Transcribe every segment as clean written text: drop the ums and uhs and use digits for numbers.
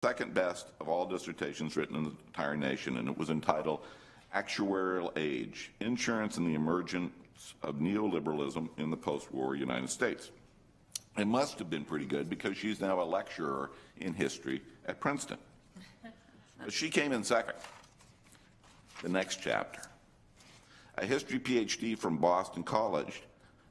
second best of all dissertations written in the entire nation, and it was entitled Actuarial Age, Insurance and the Emergence of Neoliberalism in the Post-War United States. It must have been pretty good because she's now a lecturer in history at Princeton. But she came in second. The next chapter. A history PhD from Boston College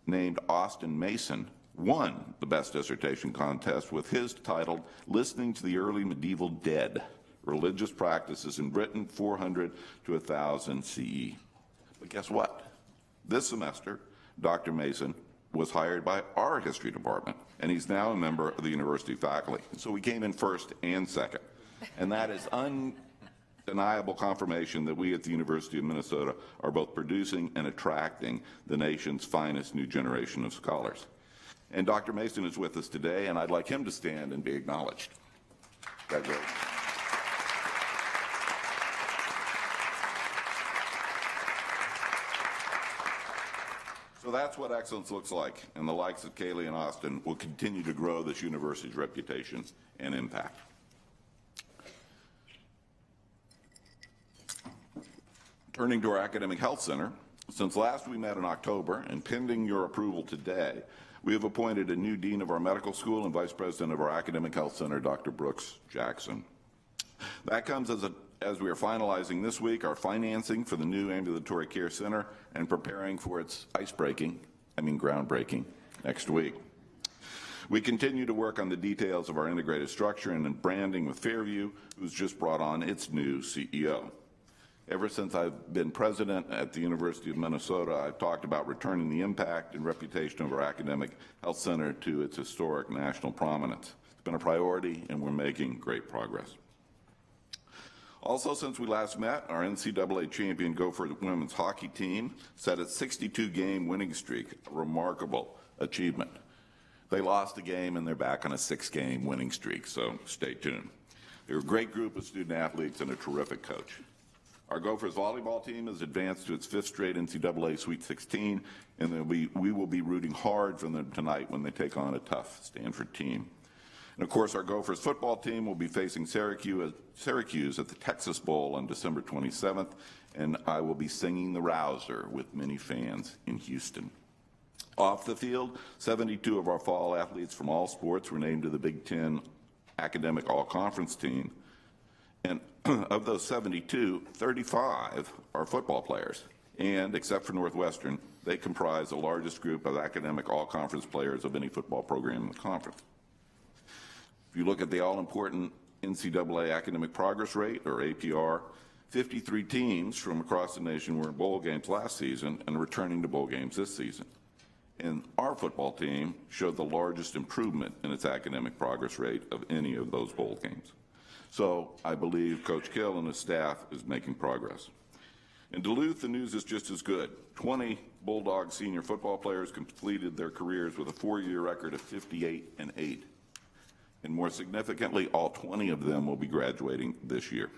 named Austin Mason won the best dissertation contest with his titled Listening to the Early Medieval Dead, Religious Practices in Britain 400 to 1000 CE. But guess what? This semester, Dr. Mason was hired by our history department, and he's now a member of the university faculty. So we came in first and second. And that is undeniable confirmation that we at the University of Minnesota are both producing and attracting the nation's finest new generation of scholars. And Dr. Mason is with us today, and I'd like him to stand and be acknowledged. Congratulations. So that's what excellence looks like, and the likes of Kaylee and Austin will continue to grow this university's reputation and impact. Turning to our Academic Health Center, since last we met in October, and pending your approval today, we have appointed a new dean of our medical school and vice president of our Academic Health Center, Dr. Brooks Jackson. That comes as we are finalizing this week our financing for the new ambulatory care center and preparing for its groundbreaking next week. We continue to work on the details of our integrated structure and in branding with Fairview, who's just brought on its new CEO. Ever since I've been president at the University of Minnesota, I've talked about returning the impact and reputation of our Academic Health Center to its historic national prominence. It's been a priority, and we're making great progress. Also, since we last met, our NCAA champion Gopher women's hockey team set its 62-game winning streak, a remarkable achievement. They lost a game, and they're back on a 6-game winning streak, so stay tuned. They're a great group of student athletes and a terrific coach. Our Gophers volleyball team has advanced to its 5th straight NCAA Sweet 16, and we will be rooting hard for them tonight when they take on a tough Stanford team. And of course, our Gophers football team will be facing Syracuse at the Texas Bowl on December 27th, and I will be singing the Rouser with many fans in Houston. Off the field, 72 of our fall athletes from all sports were named to the Big Ten Academic All-Conference team. And of those 72, 35 are football players. And except for Northwestern, they comprise the largest group of academic all-conference players of any football program in the conference. If you look at the all-important NCAA Academic Progress Rate, or APR, 53 teams from across the nation were in bowl games last season and returning to bowl games this season. And our football team showed the largest improvement in its academic progress rate of any of those bowl games. So I believe Coach Kill and his staff is making progress. In Duluth, the news is just as good. 20 Bulldog senior football players completed their careers with a 4-year record of 58-8. And more significantly, all 20 of them will be graduating this year.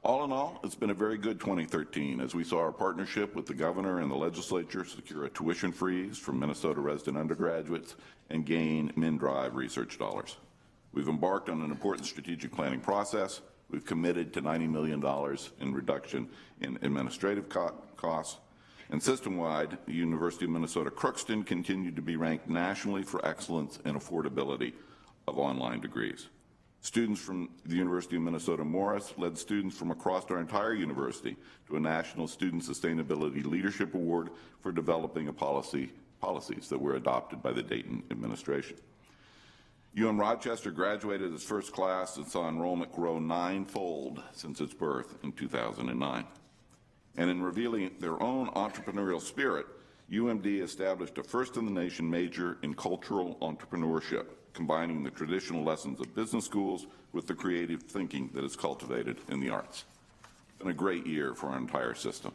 All in all, it's been a very good 2013 as we saw our partnership with the governor and the legislature secure a tuition freeze for Minnesota resident undergraduates and gain MnDRIVE research dollars. We've embarked on an important strategic planning process. We've committed to $90 million in reduction in administrative costs. And system-wide, the University of Minnesota Crookston continued to be ranked nationally for excellence and affordability of online degrees. Students from the University of Minnesota Morris led students from across our entire university to a National Student Sustainability Leadership Award for developing policies that were adopted by the Dayton administration. Rochester graduated its first class and saw enrollment grow 9-fold since its birth in 2009. And in revealing their own entrepreneurial spirit, UMD established a first-in-the-nation major in cultural entrepreneurship, combining the traditional lessons of business schools with the creative thinking that is cultivated in the arts. It's been a great year for our entire system.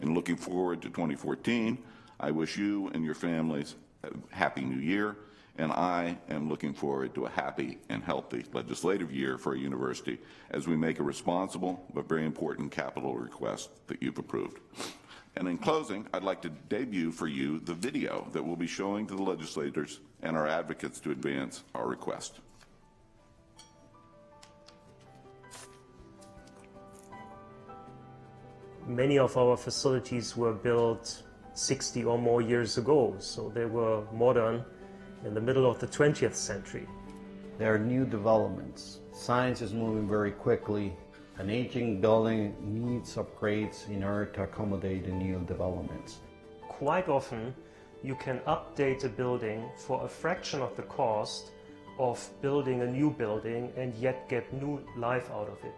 And looking forward to 2014, I wish you and your families a happy new year. And I am looking forward to a happy and healthy legislative year for our university as we make a responsible but very important capital request that you've approved. And in closing, I'd like to debut for you the video that we'll be showing to the legislators and our advocates to advance our request. Many of our facilities were built 60 or more years ago, so they were modern in the middle of the 20th century. There are new developments. Science is moving very quickly. An aging building needs upgrades in order to accommodate the new developments. Quite often, you can update a building for a fraction of the cost of building a new building and yet get new life out of it.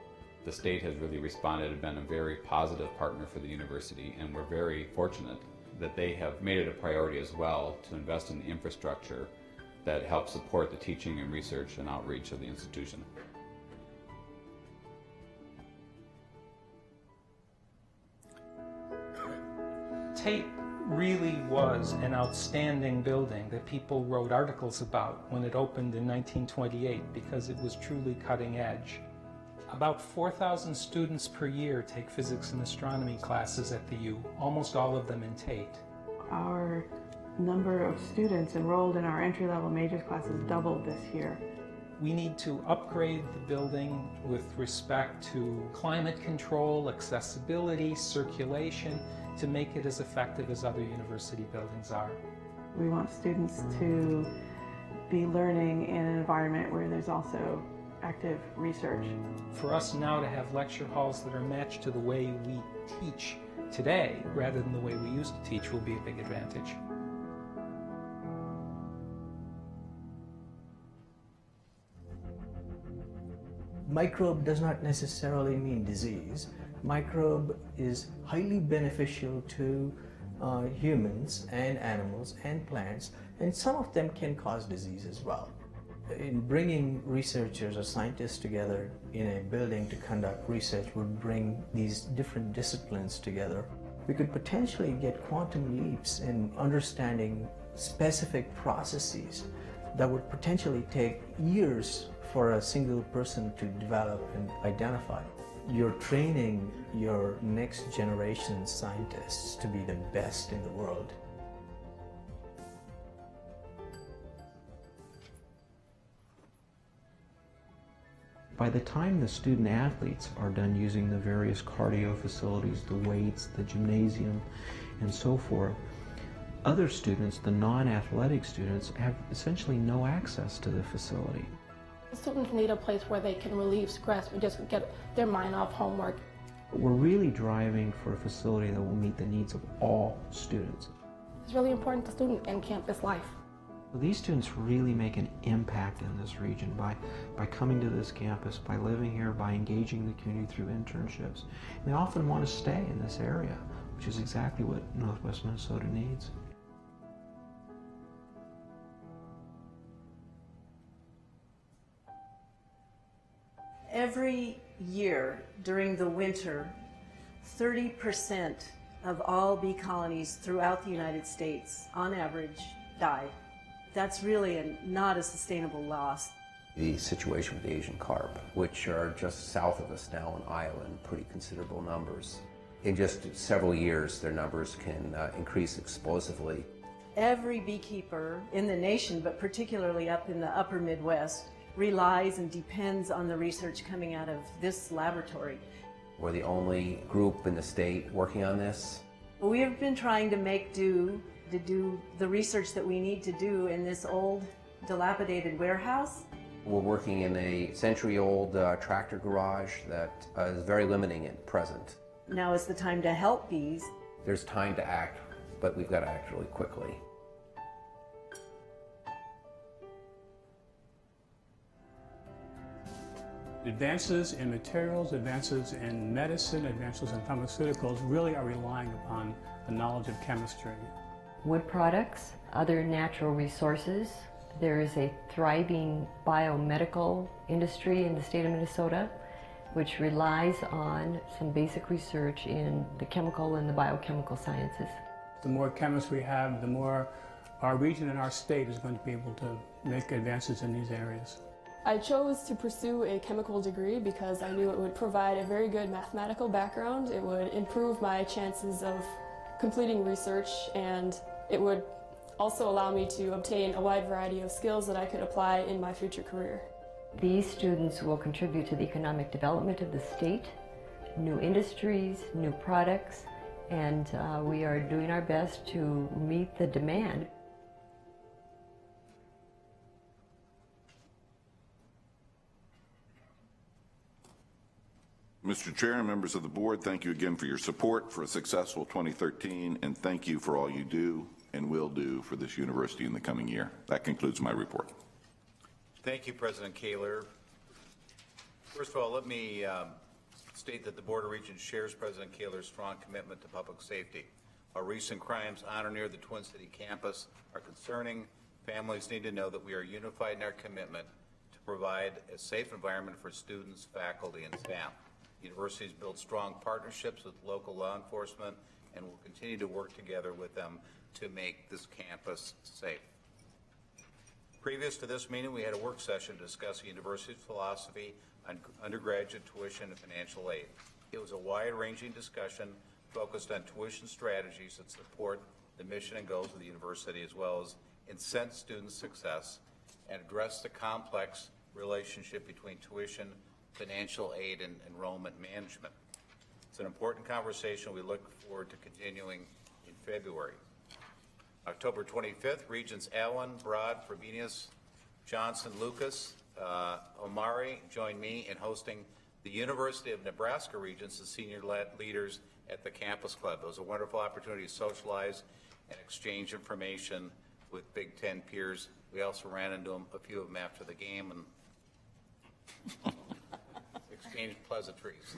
The state has really responded and been a very positive partner for the university, and we're very fortunate that they have made it a priority as well to invest in the infrastructure that helps support the teaching and research and outreach of the institution. Tate really was an outstanding building that people wrote articles about when it opened in 1928 because it was truly cutting edge. About 4,000 students per year take physics and astronomy classes at the U, almost all of them in Tate. Our number of students enrolled in our entry-level majors classes doubled this year. We need to upgrade the building with respect to climate control, accessibility, circulation, to make it as effective as other university buildings are. We want students to be learning in an environment where there's also active research. For us now to have lecture halls that are matched to the way we teach today, rather than the way we used to teach, will be a big advantage. Microbe does not necessarily mean disease. Microbe is highly beneficial to humans and animals and plants, and some of them can cause disease as well. In bringing researchers or scientists together in a building to conduct research would bring these different disciplines together. We could potentially get quantum leaps in understanding specific processes that would potentially take years for a single person to develop and identify. You're training your next generation scientists to be the best in the world. By the time the student athletes are done using the various cardio facilities, the weights, the gymnasium, and so forth, other students, the non-athletic students, have essentially no access to the facility. Students need a place where they can relieve stress and just get their mind off homework. We're really driving for a facility that will meet the needs of all students. It's really important to student and campus life. These students really make an impact in this region by coming to this campus, by living here, by engaging the community through internships. And they often want to stay in this area, which is exactly what Northwest Minnesota needs. Every year during the winter, 30% of all bee colonies throughout the United States, on average, die. That's really not a sustainable loss. The situation with the Asian carp, which are just south of us now in Iowa in pretty considerable numbers. In just several years, their numbers can increase explosively. Every beekeeper in the nation, but particularly up in the upper Midwest, relies and depends on the research coming out of this laboratory. We're the only group in the state working on this. We have been trying to make do to do the research that we need to do in this old, dilapidated warehouse. We're working in a century-old tractor garage that is very limiting at present. Now is the time to help bees. There's time to act, but we've got to act really quickly. Advances in materials, advances in medicine, advances in pharmaceuticals really are relying upon the knowledge of chemistry. Wood products, other natural resources. There is a thriving biomedical industry in the state of Minnesota, which relies on some basic research in the chemical and the biochemical sciences. The more chemists we have, the more our region and our state is going to be able to make advances in these areas. I chose to pursue a chemical degree because I knew it would provide a very good mathematical background. It would improve my chances of completing research, and it would also allow me to obtain a wide variety of skills that I could apply in my future career. These students will contribute to the economic development of the state new industries, new products, and we are doing our best to meet the demand. Mr. Chair and members of the board, thank you again for your support for a successful 2013, and thank you for all you do and will do for this university in the coming year. That concludes my report. Thank you, President Kaler. First of all, let me state that the Board of Regents shares President Kaler's strong commitment to public safety. Our recent crimes on or near the Twin City campus are concerning. Families need to know that we are unified in our commitment to provide a safe environment for students, faculty, and staff. Universities build strong partnerships with local law enforcement and will continue to work together with them to make this campus safe. Previous to this meeting, we had a work session to discuss the university's philosophy on undergraduate tuition and financial aid. It was a wide-ranging discussion focused on tuition strategies that support the mission and goals of the university, as well as incent student success and address the complex relationship between tuition, financial aid, and enrollment management. It's an important conversation we look forward to continuing in February. October 25th, Regents Allen, Broad, Frobenius, Johnson, Lucas, Omari joined me in hosting the University of Nebraska Regents and senior leaders at the Campus Club. It was a wonderful opportunity to socialize and exchange information with Big Ten peers. We also ran into a few of them after the game and exchanged pleasantries.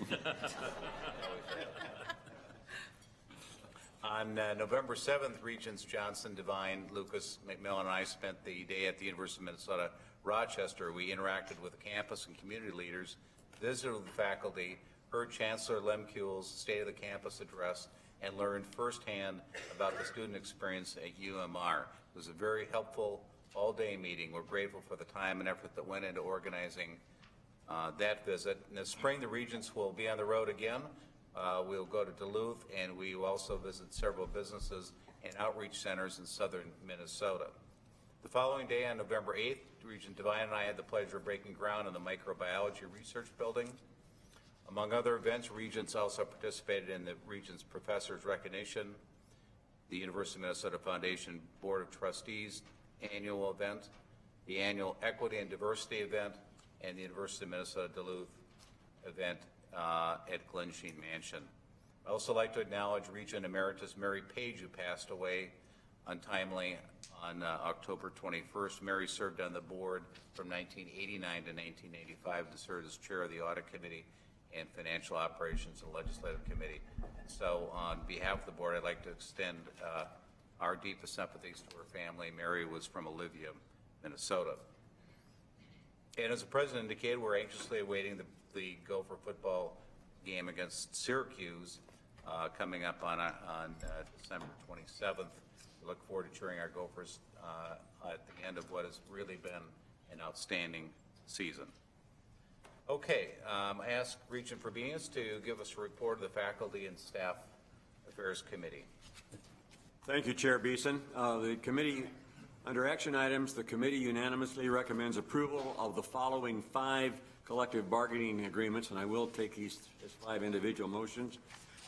On November 7th, Regents Johnson, Devine, Lucas, McMillan, and I spent the day at the University of Minnesota Rochester. We interacted with the campus and community leaders, visited with the faculty, heard Chancellor Lemkuhl's State of the Campus address, and learned firsthand about the student experience at UMR. It was a very helpful all-day meeting. We're grateful for the time and effort that went into organizing that visit. In the spring, the Regents will be on the road again. We'll go to Duluth, and we will also visit several businesses and outreach centers in southern Minnesota. The following day, on November 8th, Regent Devine and I had the pleasure of breaking ground in the microbiology research building. Among other events, Regents also participated in the Regents Professors Recognition, the University of Minnesota Foundation Board of Trustees annual event, the annual Equity and Diversity event, and the University of Minnesota Duluth event at Glensheen Mansion. I'd also like to acknowledge Regent Emeritus Mary Page, who passed away untimely on October 21st. Mary served on the board from 1989 to 1985 and served as chair of the Audit Committee and Financial Operations and Legislative Committee. So on behalf of the board, I'd like to extend our deepest sympathies to her family. Mary was from Olivia, Minnesota. And as the president indicated, we're anxiously awaiting the Gopher football game against Syracuse coming up on December 27th. We look forward to cheering our Gophers at the end of what has really been an outstanding season. Okay, I ask Regent Frobenius to give us a report of the Faculty and Staff Affairs Committee. Thank you, Chair Beeson. The committee, under action items, the committee unanimously recommends approval of the following 5 collective bargaining agreements, and I will take these as 5 individual motions.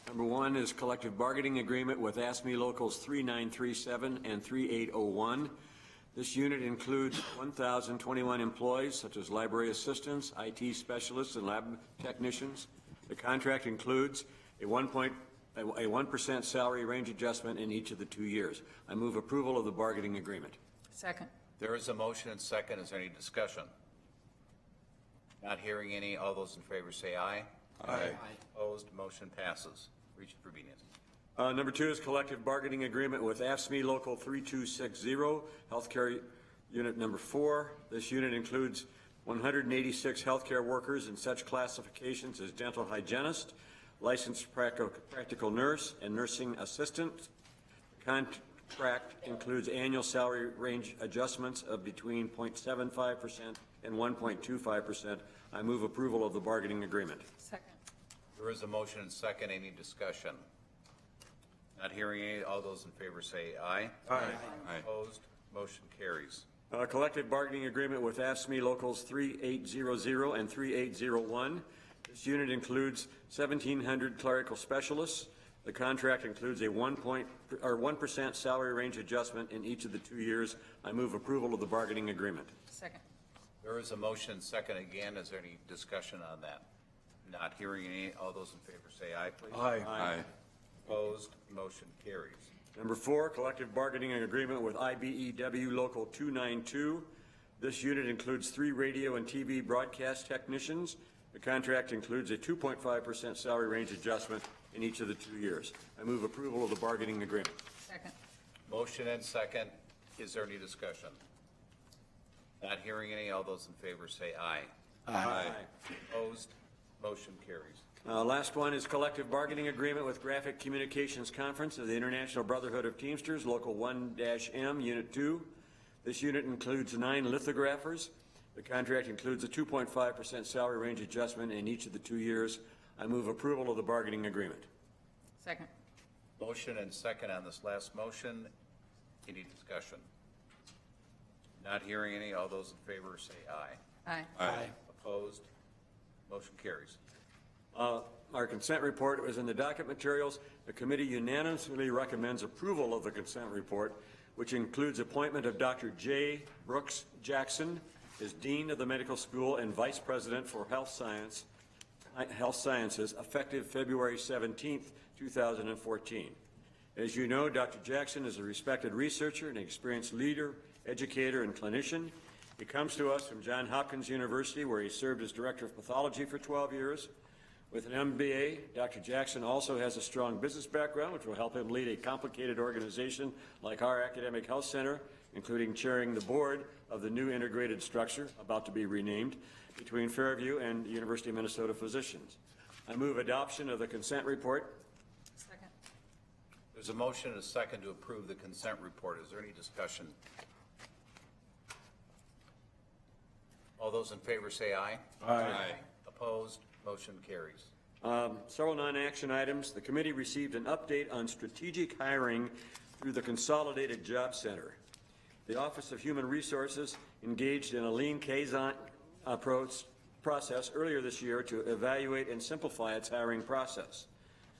Number 1 is collective bargaining agreement with ASME Locals 3937 and 3801. This unit includes 1,021 employees, such as library assistants, IT specialists, and lab technicians. The contract includes a 1% salary range adjustment in each of the 2 years. I move approval of the bargaining agreement. Second. There is a motion and second. Is there any discussion? Not hearing any. All those in favor say aye. Aye. Opposed? Motion passes. Regent Frobenius. Number 2 is collective bargaining agreement with AFSCME Local 3260, Healthcare Unit Number 4. This unit includes 186 healthcare workers in such classifications as dental hygienist, licensed practical nurse, and nursing assistant. The contract includes annual salary range adjustments of between 0.75% and 1.25%. I move approval of the bargaining agreement. Second. There is a motion and second. Any discussion? Not hearing any. All those in favor say aye. Aye. Opposed? Motion carries. Collective bargaining agreement with AFSCME Locals 3800 and 3801. This unit includes 1,700 clerical specialists. The contract includes a 1% salary range adjustment in each of the 2 years. I move approval of the bargaining agreement. Second. There is a motion, second again. Is there any discussion on that? Not hearing any. All those in favor say aye, please. Aye. Opposed? Motion carries. Number 4, collective bargaining agreement with IBEW Local 292. This unit includes 3 radio and TV broadcast technicians. The contract includes a 2.5% salary range adjustment in each of the 2 years. I move approval of the bargaining agreement. Second. Motion and second. Is there any discussion? Not hearing any. All those in favor say aye. Aye. Opposed? Motion carries. Last one is collective bargaining agreement with Graphic Communications Conference of the International Brotherhood of Teamsters, Local 1-M, Unit 2. This unit includes 9 lithographers. The contract includes a 2.5% salary range adjustment in each of the 2 years. I move approval of the bargaining agreement. Second. Motion and second on this last motion. Any discussion? Not hearing any. All those in favor say aye. Aye. Aye. Opposed? Motion carries. Our consent report was in the docket materials. The committee unanimously recommends approval of the consent report, which includes appointment of Dr. J. Brooks Jackson as Dean of the Medical School and Vice President for Health Sciences, effective February 17th, 2014. As you know, Dr. Jackson is a respected researcher and experienced leader, educator, and clinician. He comes to us from Johns Hopkins University, where he served as Director of Pathology for 12 years. With an MBA, Dr. Jackson also has a strong business background, which will help him lead a complicated organization like our Academic Health Center, including chairing the board of the new integrated structure, about to be renamed, between Fairview and the University of Minnesota Physicians. I move adoption of the consent report. Second. There's a motion and a second to approve the consent report. Is there any discussion? All those in favor say aye. Aye. Opposed? Motion carries. Several non-action items. The committee received an update on strategic hiring through the Consolidated Job Center. The Office of Human Resources engaged in a lean Kaizen process earlier this year to evaluate and simplify its hiring process.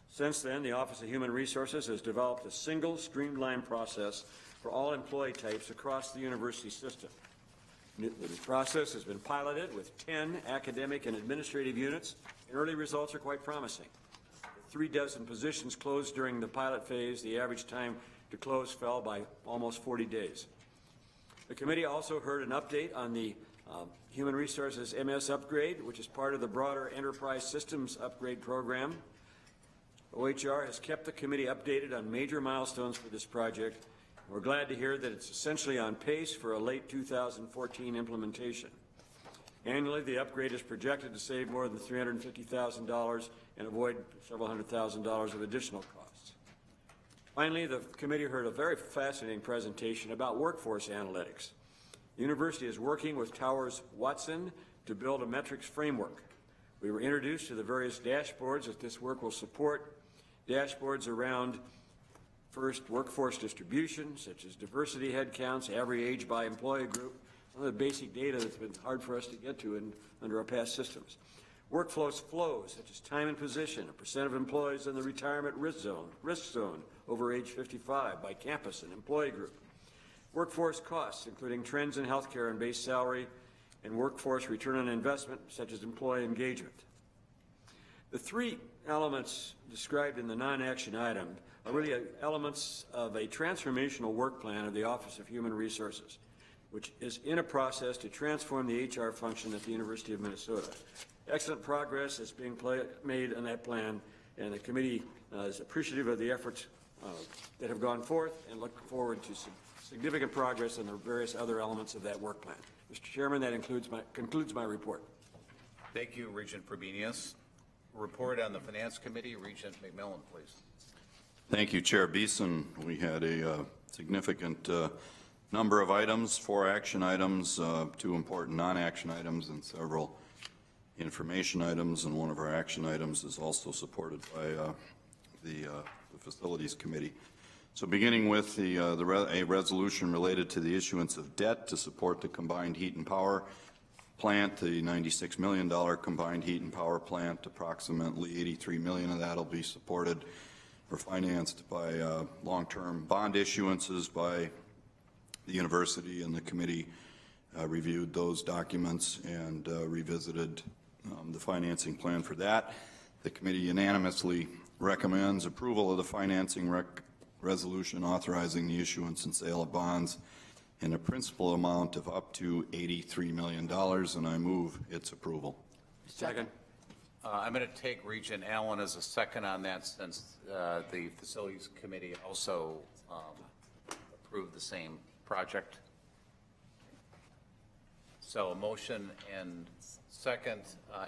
Since then, the Office of Human Resources has developed a single, streamlined process for all employee types across the university system. The process has been piloted with 10 academic and administrative units, and early results are quite promising. 36 positions closed during the pilot phase. The average time to close fell by almost 40 days. The committee also heard an update on the Human Resources MS upgrade, which is part of the broader Enterprise Systems Upgrade Program. OHR has kept the committee updated on major milestones for this project. We're glad to hear that it's essentially on pace for a late 2014 implementation. Annually, the upgrade is projected to save more than $350,000 and avoid several $100,000 of additional costs. Finally, the committee heard a very fascinating presentation about workforce analytics. The university is working with Towers Watson to build a metrics framework. We were introduced to the various dashboards that this work will support. Dashboards around, first, workforce distribution, such as diversity headcounts, average age by employee group, some of the basic data that's been hard for us to get to under our past systems. Workflows flows, such as time and position, a percent of employees in the retirement risk zone over age 55 by campus and employee group. Workforce costs, including trends in healthcare and base salary, and workforce return on investment, such as employee engagement. The 3 elements described in the non-action item are really elements of a transformational work plan of the Office of Human Resources, which is in a process to transform the HR function at the University of Minnesota. Excellent progress is being made on that plan, and the committee is appreciative of the efforts that have gone forth and look forward to some significant progress on the various other elements of that work plan. Mr. Chairman, that concludes my report. Thank you, Regent Frobenius. Report on the Finance Committee, Regent McMillan, please. Thank you, Chair Beeson. We had a significant number of items, 4 action items, 2 important non-action items, and several information items, and one of our action items is also supported by the Facilities Committee. So beginning with a resolution related to the issuance of debt to support the combined heat and power plant, the $96 million combined heat and power plant. Approximately $83 million of that will be supported or financed by long-term bond issuances by the university, and the committee reviewed those documents and revisited the financing plan for that. The committee unanimously recommends approval of the financing resolution authorizing the issuance and sale of bonds in a principal amount of up to $83 million, and I move its approval. Second. I'm going to take Regent Allen as a second on that, since the Facilities Committee also approved the same project. So a motion and second.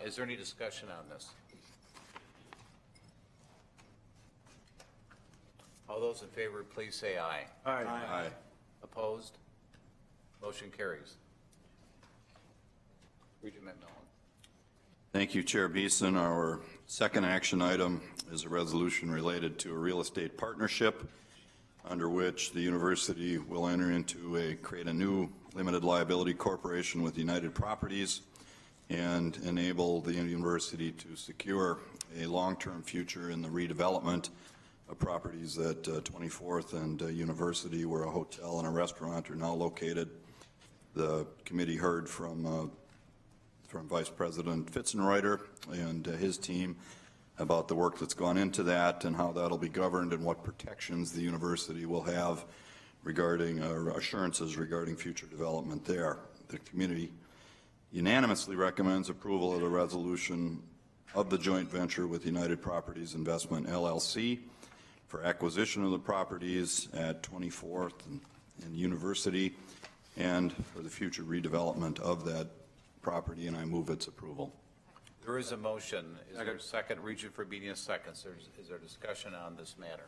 Is there any discussion on this? All those in favor, please say aye. Aye. Aye. Opposed? Motion carries. Regent McMillan. Thank you, Chair Beeson. Our second action item is a resolution related to a real estate partnership under which the university will enter into create a new limited liability corporation with United Properties and enable the university to secure a long-term future in the redevelopment of properties at 24th and University, where a hotel and a restaurant are now located. The committee heard from Vice President Fitzenreiter and his team about the work that's gone into that and how that'll be governed and what protections the university will have regarding assurances regarding future development there. The committee unanimously recommends approval of the resolution of the joint venture with United Properties Investment LLC for acquisition of the properties at 24th and University and for the future redevelopment of that property, and I move its approval. There is a motion. Is there a second? Regent Fabinius seconds. Is there discussion on this matter?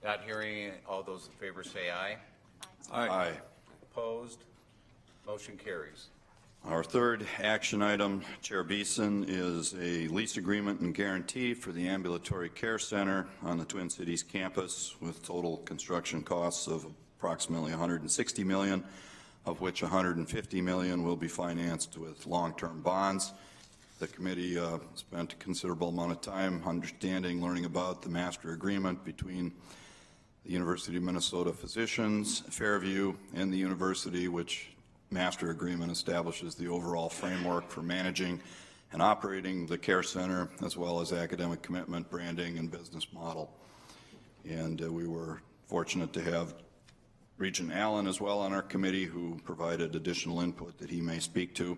Not hearing. All those in favor say aye. Aye. Aye. Opposed? Motion carries. Our third action item, Chair Beeson, is a lease agreement and guarantee for the ambulatory care center on the Twin Cities campus with total construction costs of approximately $160 million, of which $150 million will be financed with long-term bonds. The committee spent a considerable amount of time understanding, learning about the master agreement between the University of Minnesota Physicians, Fairview, and the university, which master agreement establishes the overall framework for managing and operating the care center, as well as academic commitment, branding, and business model. And we were fortunate to have Regent Allen as well on our committee, who provided additional input that he may speak to.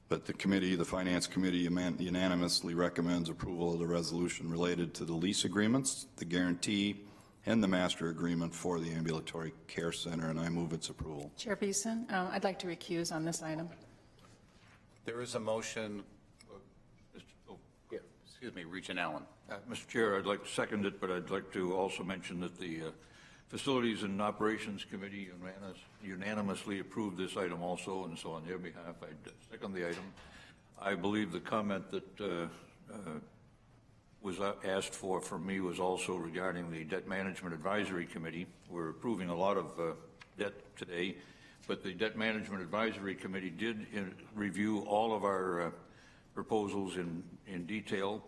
But the committee, the Finance Committee, unanimously recommends approval of the resolution related to the lease agreements, the guarantee, and the master agreement for the ambulatory care center, and I move its approval. Chair Beeson, I'd like to recuse on this item. There is a motion. Excuse me, Regent Allen. Mr. Chair, I'd like to second it, but I'd like to also mention that the Facilities and Operations Committee unanimously approved this item also, and so on their behalf, I'd second the item. I believe the comment that was asked for from me was also regarding the Debt Management Advisory Committee. We're approving a lot of debt today, but the Debt Management Advisory Committee did review all of our proposals in detail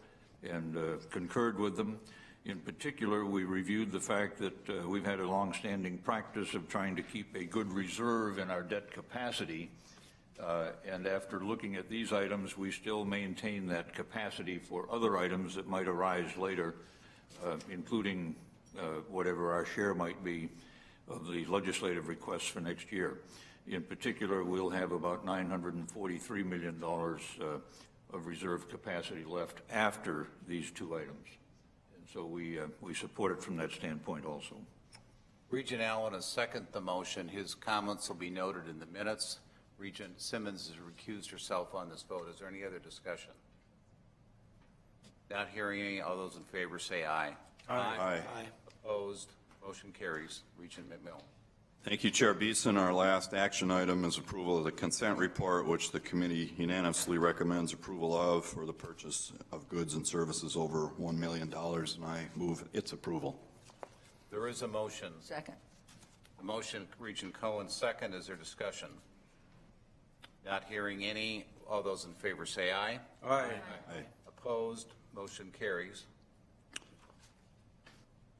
and concurred with them. In particular, we reviewed the fact that we've had a long-standing practice of trying to keep a good reserve in our debt capacity. And after looking at these items, we still maintain that capacity for other items that might arise later, including whatever our share might be of the legislative requests for next year. In particular, we'll have about $943 million of reserve capacity left after these two items. And so we support it from that standpoint also. Regent Allen has seconded the motion. His comments will be noted in the minutes. Regent Simmons has recused herself on this vote. Is there any other discussion? Not hearing any. All those in favor say aye. Aye. Opposed? Motion carries. Regent McMillan. Thank you, Chair Beeson. Our last action item is approval of the consent report, which the committee unanimously recommends approval of for the purchase of goods and services over $1 million, and I move its approval. There is a motion. Second. The motion, Regent Cohen, second. Is there discussion? Not hearing any. All those in favor say aye. Aye. Opposed? Motion carries.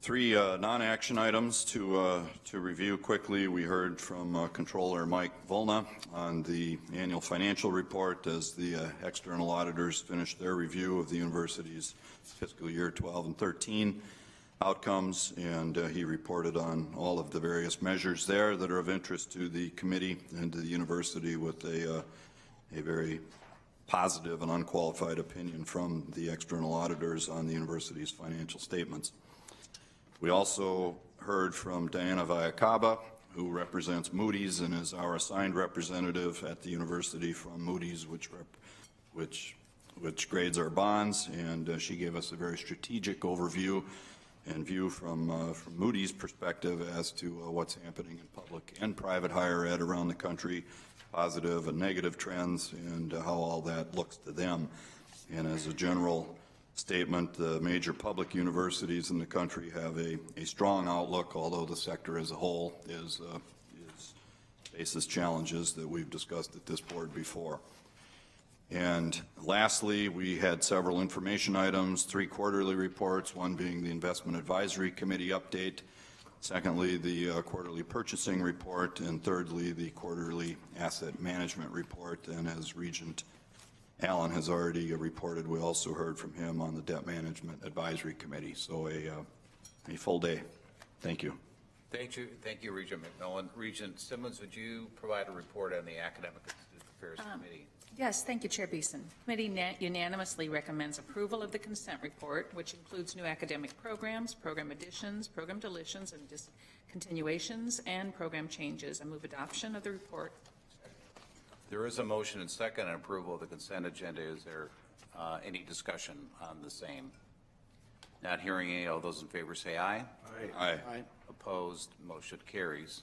3 non-action items to review quickly. We heard from Controller Mike Volna on the annual financial report as the external auditors finished their review of the university's fiscal year 12 and 13 outcomes, and he reported on all of the various measures there that are of interest to the committee and to the university with a very positive and unqualified opinion from the external auditors on the university's financial statements. We also heard from Diana Vallacaba, who represents Moody's and is our assigned representative at the university from Moody's, which grades our bonds, and she gave us a very strategic overview and view from Moody's perspective as to what's happening in public and private higher ed around the country, positive and negative trends, and how all that looks to them. And as a general statement, the major public universities in the country have a strong outlook, although the sector as a whole faces challenges that we've discussed at this board before. And lastly, we had several information items, 3 quarterly reports, one being the Investment Advisory Committee update, secondly, the quarterly purchasing report, and thirdly, the quarterly asset management report. And as Regent Allen has already reported, we also heard from him on the Debt Management Advisory Committee. So a full day. Thank you. Thank you, Regent McMillan. Regent Simmons, would you provide a report on the Academic and Student Affairs Committee? Yes, thank you, Chair Beeson. Committee unanimously recommends approval of the consent report, which includes new academic programs, program additions, program deletions and discontinuations, and program changes. I move adoption of the report. There is a motion and second on approval of the consent agenda. Is there any discussion on the same? Not hearing any. All those in favor say aye. Aye. Opposed? Motion carries.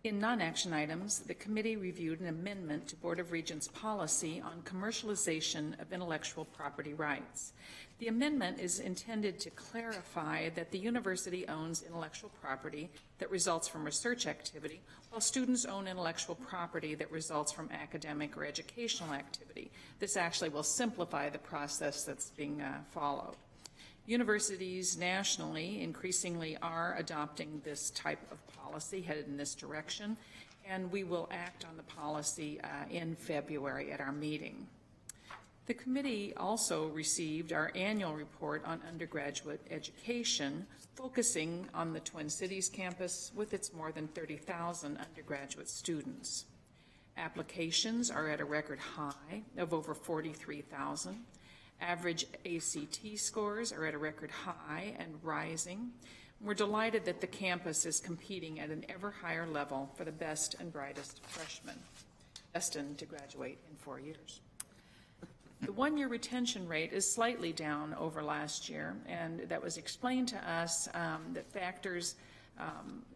In non-action items, the committee reviewed an amendment to Board of Regents policy on commercialization of intellectual property rights. The amendment is intended to clarify that the university owns intellectual property that results from research activity, while students own intellectual property that results from academic or educational activity. This actually will simplify the process that's being followed. Universities nationally increasingly are adopting this type of policy, headed in this direction, and we will act on the policy in February at our meeting. The committee also received our annual report on undergraduate education, focusing on the Twin Cities campus with its more than 30,000 undergraduate students. Applications are at a record high of over 43,000. Average ACT scores are at a record high and rising. We're delighted that the campus is competing at an ever higher level for the best and brightest freshmen destined to graduate in 4 years. The one-year retention rate is slightly down over last year, and that was explained to us that factors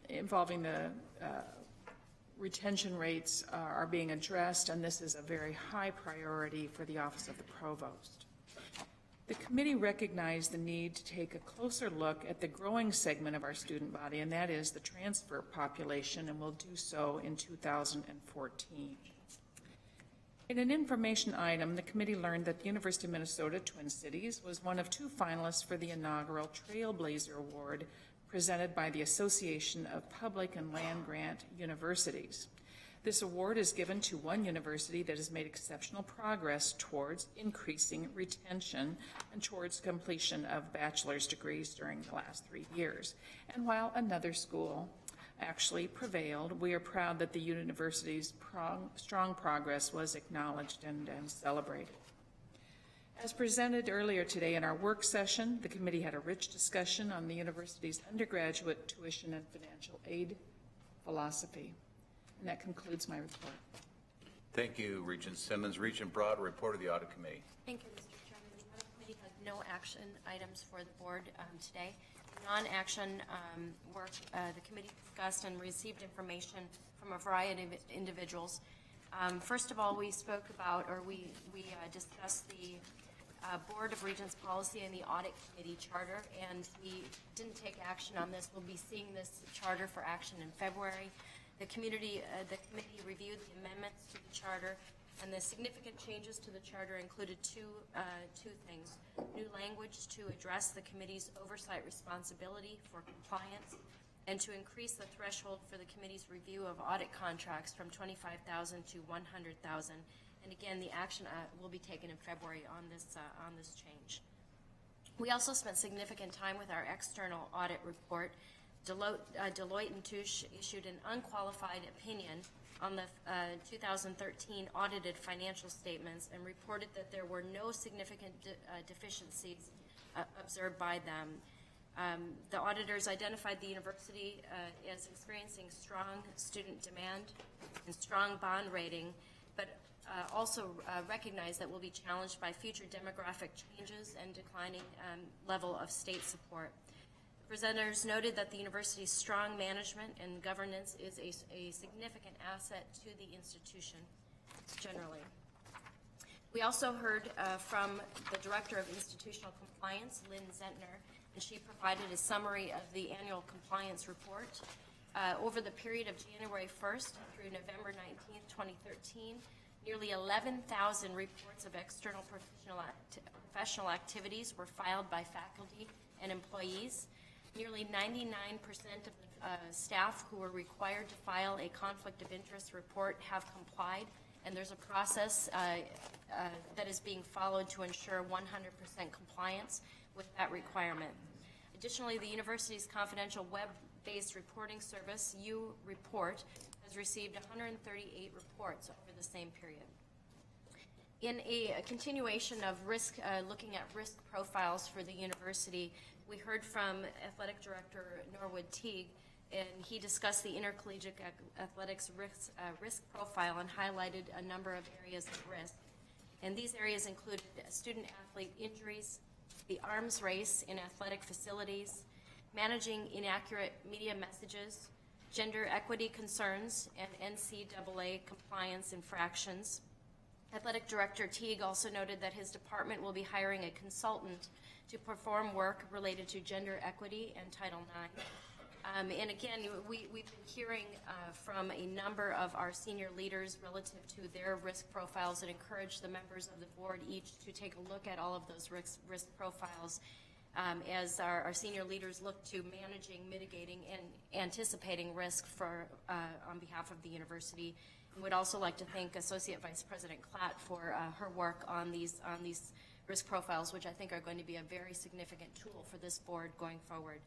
involving the retention rates are being addressed, and this is a very high priority for the Office of the Provost. The committee recognized the need to take a closer look at the growing segment of our student body, and that is the transfer population, and will do so in 2014. In an information item, the committee learned that the University of Minnesota Twin Cities was one of 2 finalists for the inaugural Trailblazer Award presented by the Association of Public and Land-Grant Universities. This award is given to one university that has made exceptional progress towards increasing retention and towards completion of bachelor's degrees during the last 3 years. And while another school actually prevailed, we are proud that the university's strong progress was acknowledged and celebrated. As presented earlier today in our work session, the committee had a rich discussion on the university's undergraduate tuition and financial aid philosophy. And that concludes my report. Thank you, Regent Simmons. Regent Broad, report of the Audit Committee. Thank you, Mr. Chairman. The Audit Committee has no action items for the board today. Non-action work, the committee discussed and received information from a variety of individuals. First of all, we spoke about, or we discussed the Board of Regents policy and the Audit Committee charter, and we didn't take action on this. We'll be seeing this charter for action in February. The committee reviewed the amendments to the charter, and the significant changes to the charter included two things: new language to address the committee's oversight responsibility for compliance, and to increase the threshold for the committee's review of audit contracts from $25,000 to $100,000. And again, the action will be taken in February on this change. We also spent significant time with our external audit report. Deloitte & Touche issued an unqualified opinion on the 2013 audited financial statements and reported that there were no significant deficiencies observed by them. The auditors identified the university as experiencing strong student demand and strong bond rating, but also recognize that will be challenged by future demographic changes and declining level of state support. The presenters noted that the university's strong management and governance is a significant asset to the institution generally. We also heard from the Director of Institutional Compliance, Lynn Zentner, and she provided a summary of the annual compliance report. Over the period of January 1st through November 19th, 2013, nearly 11,000 reports of external professional activities were filed by faculty and employees. Nearly 99% of the staff who were required to file a conflict of interest report have complied, and there's a process that is being followed to ensure 100% compliance with that requirement. Additionally, the university's confidential web-based reporting service, U-Report, has received 138 reports over the same period. In a continuation of looking at risk profiles for the university, we heard from Athletic Director Norwood Teague, and he discussed the intercollegiate athletics risk profile and highlighted a number of areas of risk. And these areas include student-athlete injuries, the arms race in athletic facilities, managing inaccurate media messages, gender equity concerns, and NCAA compliance infractions. Athletic Director Teague also noted that his department will be hiring a consultant to perform work related to gender equity and Title IX. And again, we've been hearing from a number of our senior leaders relative to their risk profiles and encourage the members of the board each to take a look at all of those risk profiles as our senior leaders look to managing, mitigating, and anticipating risk for on behalf of the university. We would also like to thank Associate Vice President Klatt for her work on these risk profiles, which I think are going to be a very significant tool for this board going forward.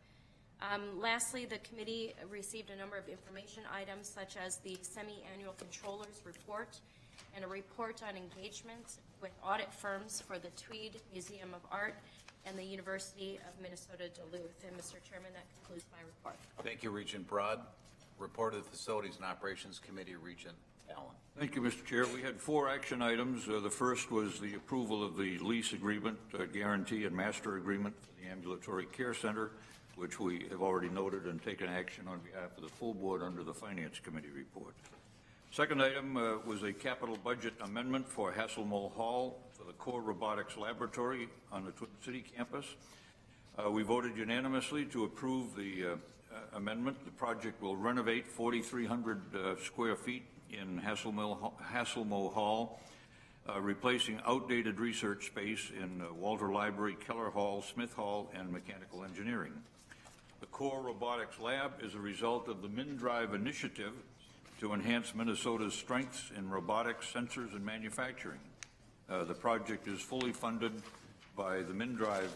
Lastly, the committee received a number of information items such as the semi-annual controller's report and a report on engagement with audit firms for the Tweed Museum of Art and the University of Minnesota Duluth. And Mr. Chairman, that concludes my report. Thank you, Regent Broad. Report of the Facilities and Operations Committee, Regent Allen. Thank you, Mr. Chair. We had 4 action items. The first was the approval of the lease agreement, guarantee and master agreement for the Ambulatory Care Center, which we have already noted and taken action on behalf of the full board under the Finance Committee report. Second item was a capital budget amendment for Hasselmo Hall for the Core Robotics Laboratory on the Twin City campus. We voted unanimously to approve the amendment. The project will renovate 4,300 square feet in Hasselmo Hall, replacing outdated research space in Walter Library, Keller Hall, Smith Hall, and Mechanical Engineering. The Core Robotics Lab is a result of the MinDrive initiative to enhance Minnesota's strengths in robotics, sensors, and manufacturing. The project is fully funded by the MinDrive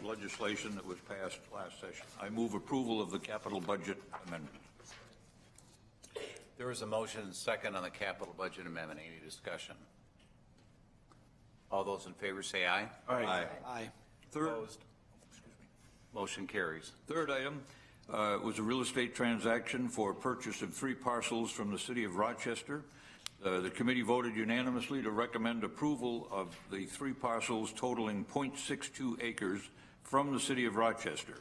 legislation that was passed last session. I move approval of the capital budget amendment. There is a motion and second on the capital budget amendment. Any discussion? All those in favor say aye. Aye. Aye. Third. Opposed? Motion carries. Third item was a real estate transaction for purchase of 3 parcels from the City of Rochester. The committee voted unanimously to recommend approval of the 3 parcels totaling 0.62 acres from the City of Rochester.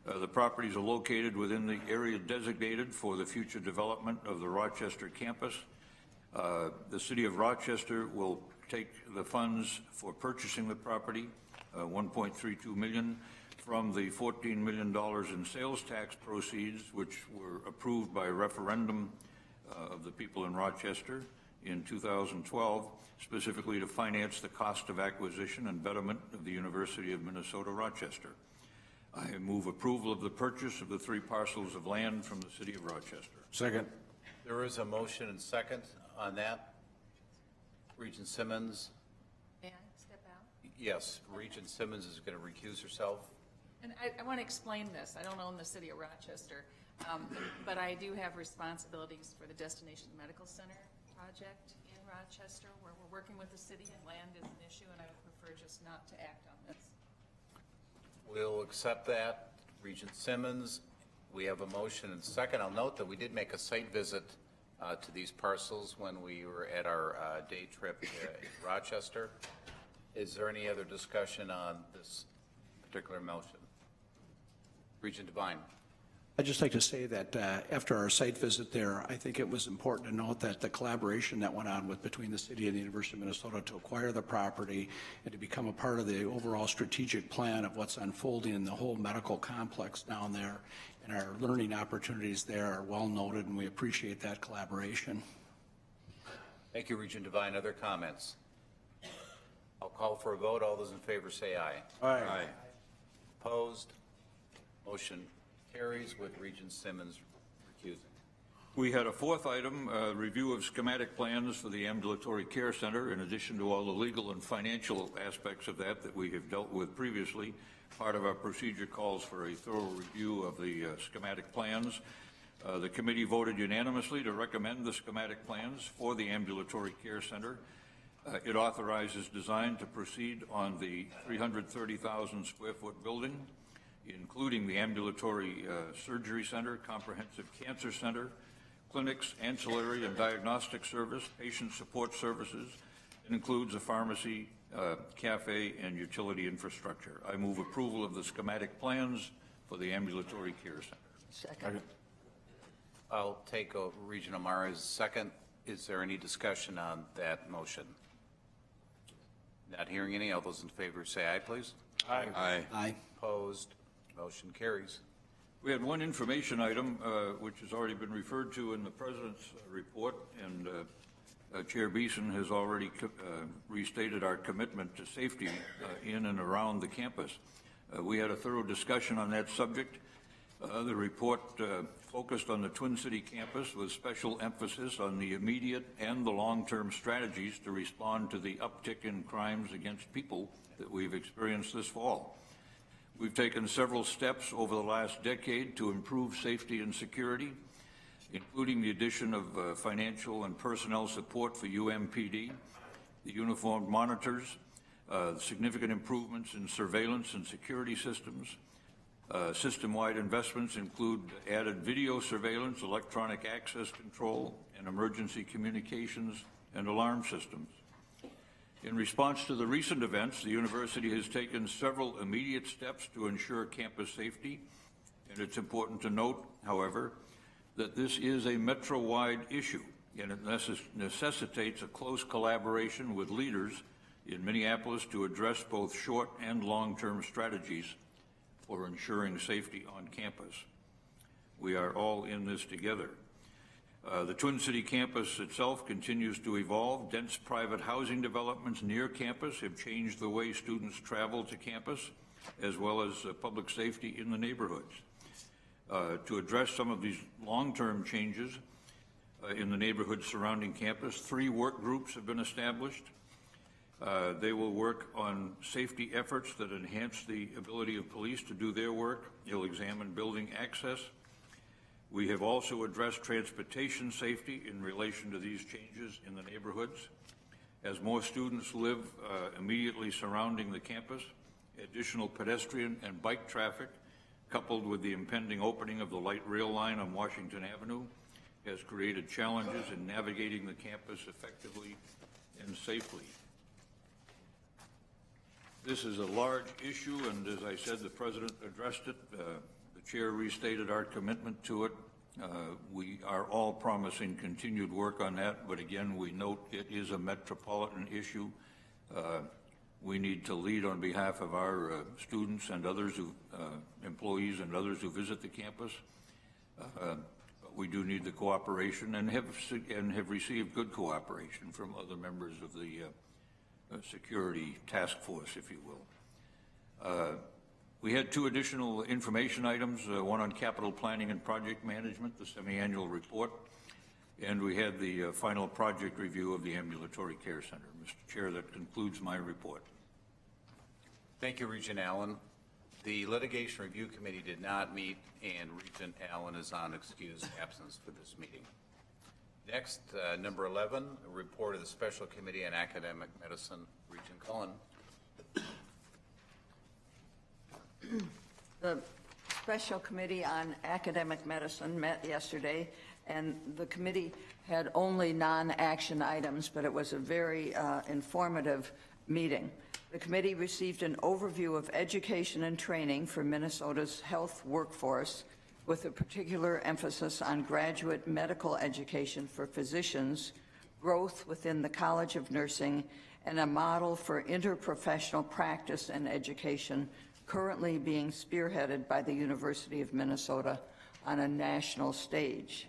The properties are located within the area designated for the future development of the Rochester campus. The City of Rochester will take the funds for purchasing the property, $1.32 million, from the $14 million in sales tax proceeds, which were approved by referendum of the people in Rochester in 2012, specifically to finance the cost of acquisition and betterment of the University of Minnesota Rochester. I move approval of the purchase of the 3 parcels of land from the City of Rochester. Second. There is a motion and second on that. Regent Simmons. May I step out? Yes, Regent Simmons is going to recuse herself. And I want to explain this. I don't own the City of Rochester, but I do have responsibilities for the Destination Medical Center project in Rochester, where we're working with the city and land is an issue, and I would prefer just not to act on this. We'll accept that. Regent Simmons, we have a motion and second. I'll note that we did make a site visit to these parcels when we were at our day trip to Rochester. Is there any other discussion on this particular motion? Regent Devine. I'd just like to say that after our site visit there, I think it was important to note that the collaboration that went on between the city and the University of Minnesota to acquire the property and to become a part of the overall strategic plan of what's unfolding in the whole medical complex down there, and our learning opportunities there are well noted, and we appreciate that collaboration. Thank you, Regent Devine. Other comments? I'll call for a vote. All those in favor say aye. Aye. Aye. Opposed? Motion carries with Regent Simmons recusing. We had a 4th item, review of schematic plans for the ambulatory care center, in addition to all the legal and financial aspects of that we have dealt with previously. Part of our procedure calls for a thorough review of the schematic plans. The committee voted unanimously to recommend the schematic plans for the ambulatory care center. It authorizes design to proceed on the 330,000 square foot building, including the ambulatory surgery center, comprehensive cancer center, clinics, ancillary and diagnostic service, patient support services. It includes a pharmacy, cafe, and utility infrastructure. I move approval of the schematic plans for the ambulatory care center. Second. I'll take Regent Amara's second. Is there any discussion on that motion? Not hearing any. All those in favor say aye, please. Aye. Aye. Aye. Opposed? Motion carries. We had one information item, which has already been referred to in the President's report, and Chair Beeson has already restated our commitment to safety in and around the campus. We had a thorough discussion on that subject. The report focused on the Twin City campus with special emphasis on the immediate and the long-term strategies to respond to the uptick in crimes against people that we've experienced this fall. We've taken several steps over the last decade to improve safety and security, including the addition of financial and personnel support for UMPD, the uniformed monitors, significant improvements in surveillance and security systems. System-wide investments include added video surveillance, electronic access control, and emergency communications and alarm systems. In response to the recent events, the university has taken several immediate steps to ensure campus safety, and it's important to note, however, that this is a metro-wide issue, and it necessitates a close collaboration with leaders in Minneapolis to address both short and long-term strategies for ensuring safety on campus. We are all in this together. The Twin City campus itself continues to evolve. Dense private housing developments near campus have changed the way students travel to campus, as well as public safety in the neighborhoods. To address some of these long-term changes in the neighborhoods surrounding campus, 3 work groups have been established. They will work on safety efforts that enhance the ability of police to do their work. They'll examine building access. We have also addressed transportation safety in relation to these changes in the neighborhoods. As more students live immediately surrounding the campus, additional pedestrian and bike traffic, coupled with the impending opening of the light rail line on Washington Avenue, has created challenges in navigating the campus effectively and safely. This is a large issue, and as I said, the President addressed it. The Chair restated our commitment to it, We are all promising continued work on that, but again, we note it is a metropolitan issue. We need to lead on behalf of our students and others who, employees and others who visit the campus. But we do need the cooperation and have received good cooperation from other members of the security task force, if you will. We had two additional information items, one on capital planning and project management, the semi-annual report, and we had the final project review of the ambulatory care center. Mr. Chair, that concludes my report. Thank you, Regent Allen. The Litigation Review Committee did not meet, and Regent Allen is on excused absence for this meeting. Next, number 11, a report of the Special Committee on Academic Medicine. Regent Cullen. The Special Committee on Academic Medicine met yesterday, and the committee had only non-action items, but it was a very informative meeting. The committee received an overview of education and training for Minnesota's health workforce, with a particular emphasis on graduate medical education for physicians, growth within the College of Nursing, and a model for interprofessional practice and education currently being spearheaded by the University of Minnesota on a national stage.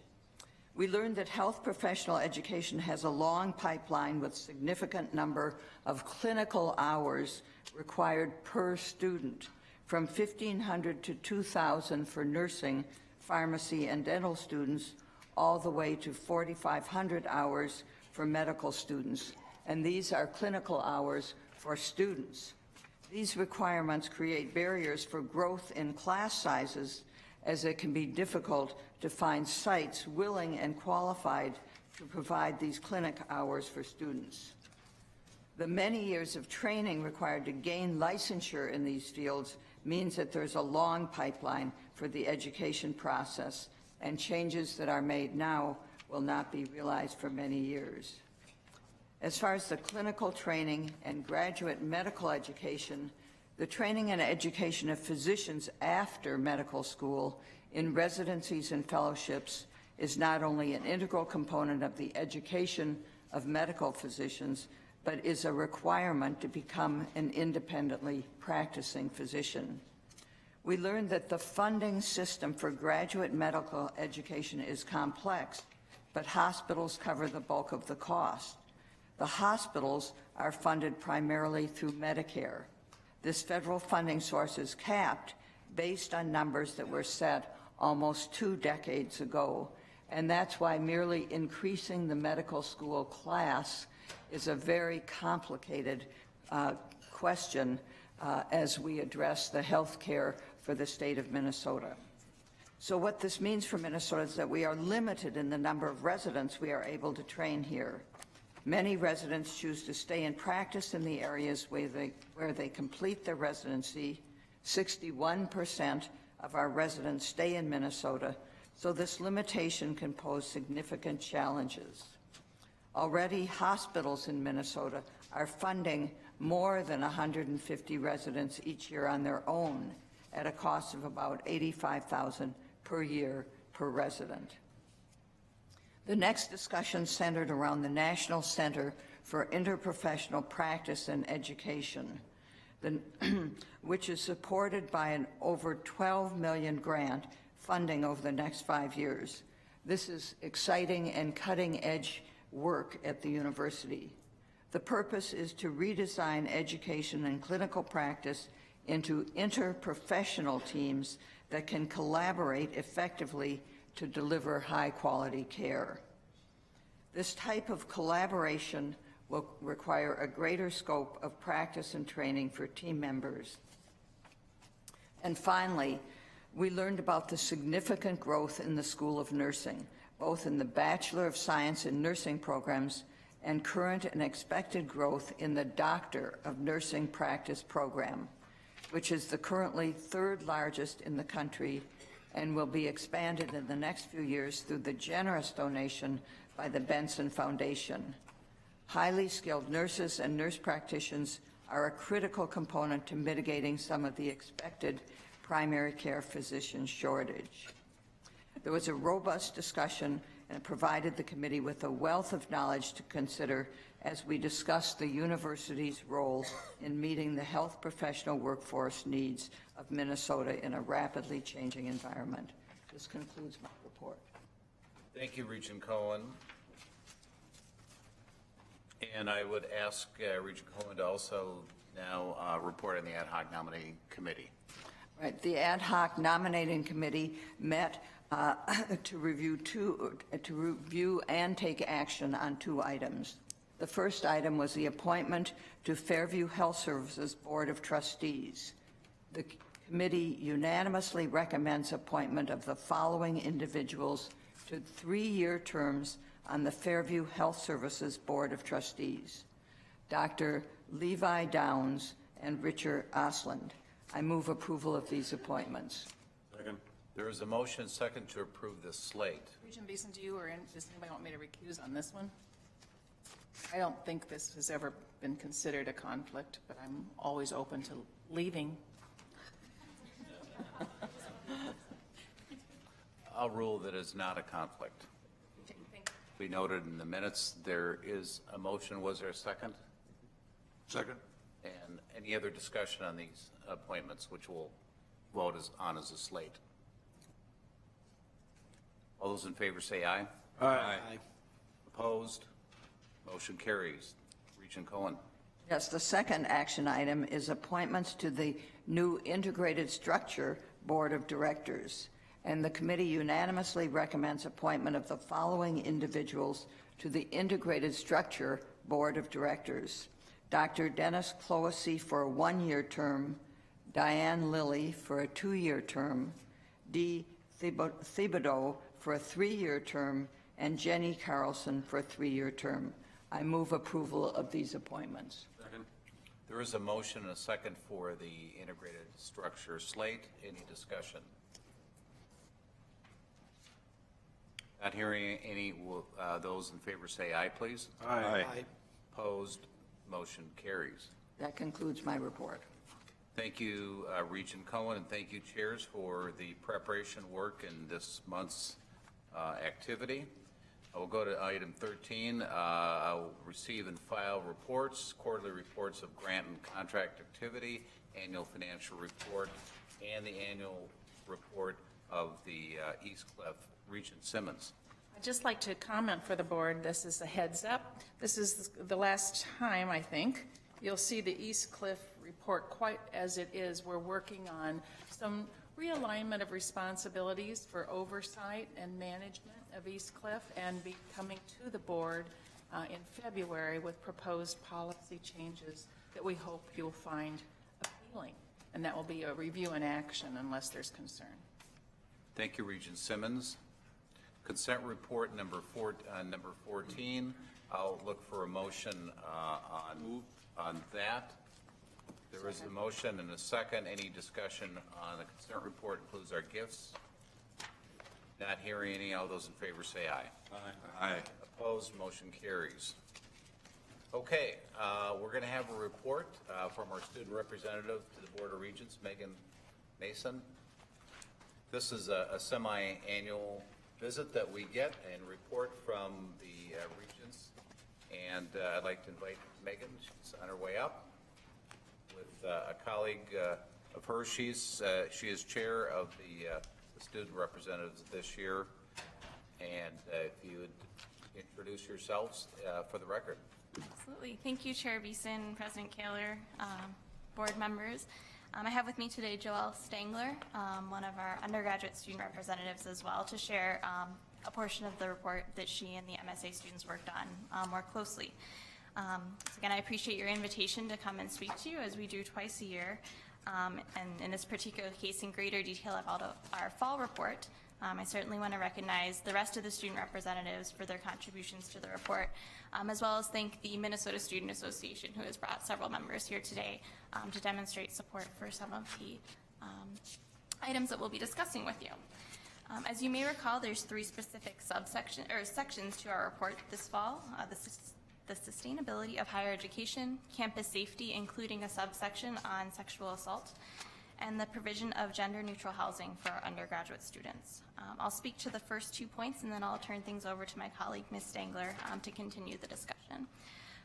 We learned that health professional education has a long pipeline with significant number of clinical hours required per student, from 1,500 to 2,000 for nursing, pharmacy, and dental students, all the way to 4,500 hours for medical students. And these are clinical hours for students. These requirements create barriers for growth in class sizes, as it can be difficult to find sites willing and qualified to provide these clinic hours for students. The many years of training required to gain licensure in these fields means that there's a long pipeline for the education process, and changes that are made now will not be realized for many years. As far as the clinical training and graduate medical education, the training and education of physicians after medical school in residencies and fellowships is not only an integral component of the education of medical physicians, but is a requirement to become an independently practicing physician. We learned that the funding system for graduate medical education is complex, but hospitals cover the bulk of the cost. The hospitals are funded primarily through Medicare. This federal funding source is capped based on numbers that were set almost 2 decades ago, and that's why merely increasing the medical school class is a very complicated question as we address the health care for the state of Minnesota. So what this means for Minnesota is that we are limited in the number of residents we are able to train here. Many residents choose to stay in practice in the areas where they complete their residency. 61% of our residents stay in Minnesota, so this limitation can pose significant challenges. Already, hospitals in Minnesota are funding more than 150 residents each year on their own at a cost of about $85,000 per year per resident. The next discussion centered around the National Center for Interprofessional Practice and Education, which is supported by an over $12 million grant funding over the next 5 years. This is exciting and cutting-edge work at the university. The purpose is to redesign education and clinical practice into interprofessional teams that can collaborate effectively to deliver high-quality care. This type of collaboration will require a greater scope of practice and training for team members. And finally, we learned about the significant growth in the School of Nursing, both in the Bachelor of Science in Nursing programs and current and expected growth in the Doctor of Nursing Practice program, which is the currently 3rd largest in the country and will be expanded in the next few years through the generous donation by the Benson Foundation. Highly skilled nurses and nurse practitioners are a critical component to mitigating some of the expected primary care physician shortage. There was a robust discussion, and it provided the committee with a wealth of knowledge to consider as we discussed the university's role in meeting the health professional workforce needs of Minnesota in a rapidly changing environment. This concludes my report. Thank you, Regent Cohen. And I would ask Regent Cohen to also now report on the ad hoc nominating committee. Right. The ad hoc nominating committee met to review and take action on 2 items. The first item was the appointment to Fairview Health Services Board of Trustees. The committee unanimously recommends appointment of the following individuals to 3-year terms on the Fairview Health Services Board of Trustees: Dr. Levi Downs and Richard Osland. I move approval of these appointments. Second. There is a motion and second to approve the slate. Regent Beeson, does anybody want me to recuse on this one? I don't think this has ever been considered a conflict, but I'm always open to leaving. I'll rule that it's not a conflict. We noted in the minutes there is a motion. Was there a second? Second. And any other discussion on these appointments, which we'll vote on as a slate? All those in favor say aye. Aye. Opposed? Motion carries. Regent Cohen. Yes, the second action item is appointments to the new Integrated Structure Board of Directors. And the committee unanimously recommends appointment of the following individuals to the Integrated Structure Board of Directors: Dr. Dennis Cloesy for a 1-year term, Diane Lilly for a 2-year term, Dee Thibodeau for a 3-year term, and Jenny Carlson for a 3-year term. I move approval of these appointments. Second. There is a motion and a second for the integrated structure slate. Any discussion? Not hearing any. Those in favor say aye, please. Aye. Aye. Opposed? Motion carries. That concludes my report. Thank you, Regent Cohen, and thank you, chairs, for the preparation work in this month's activity. I will go to item 13. I'll receive and file reports, quarterly reports of grant and contract activity, annual financial report, and the annual report of the East Cliff. Regent Simmons. I'd just like to comment for the board. This is a heads up. This is the last time, I think, you'll see the East Cliff report quite as it is. We're working on some realignment of responsibilities for oversight and management of East Cliff, and be coming to the board in February with proposed policy changes that we hope you'll find appealing. And that will be a review and action unless there's concern. Thank you, Regent Simmons. Consent report number 14. I'll look for a motion on that. There is a motion and a second. Any discussion on the consent report includes our gifts. Not hearing any. All those in favor say aye. Aye. Aye. Opposed? Motion carries. Okay, we're going to have a report from our student representative to the Board of Regents, Megan Mason. This is a semi-annual visit that we get and report from the Regents, and I'd like to invite Megan. She's on her way up with a colleague of hers. She is chair of the student representatives this year, and if you would introduce yourselves for the record. Absolutely. Thank you, Chair Beeson, President Kaler, board members. I have with me today Joelle Stangler, one of our undergraduate student representatives as well, to share a portion of the report that she and the MSA students worked on more closely. So again, I appreciate your invitation to come and speak to you, as we do twice a year, and in this particular case in greater detail about our fall report. I certainly want to recognize the rest of the student representatives for their contributions to the report, as well as thank the Minnesota Student Association, who has brought several members here today to demonstrate support for some of the items that we'll be discussing with you. As you may recall, there's 3 specific sections to our report this fall. The sustainability of higher education, campus safety, including a subsection on sexual assault, and the provision of gender-neutral housing for our undergraduate students. I'll speak to the first 2 points, and then I'll turn things over to my colleague, Ms. Stangler, to continue the discussion.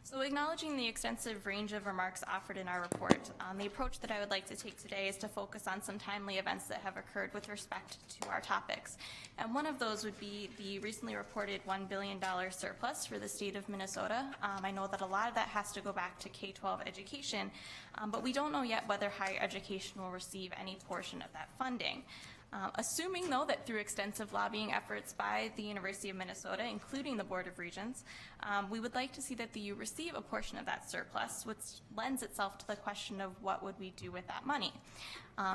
So acknowledging the extensive range of remarks offered in our report, the approach that I would like to take today is to focus on some timely events that have occurred with respect to our topics. And one of those would be the recently reported $1 billion surplus for the state of Minnesota. I know that a lot of that has to go back to K-12 education, but we don't know yet whether higher education will receive any portion of that funding. Assuming, though, that through extensive lobbying efforts by the University of Minnesota, including the Board of Regents, we would like to see that the U receive a portion of that surplus, which lends itself to the question of what would we do with that money.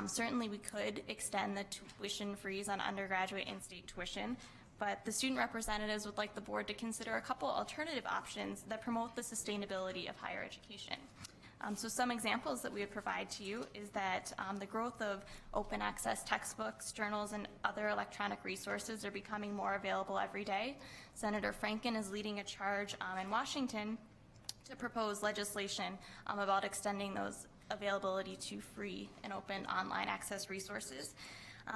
Certainly we could extend the tuition freeze on undergraduate in-state tuition, but the student representatives would like the board to consider a couple alternative options that promote the sustainability of higher education. So some examples that we would provide to you is that the growth of open access textbooks, journals, and other electronic resources are becoming more available every day. Senator Franken is leading a charge in Washington to propose legislation about extending those availability to free and open online access resources.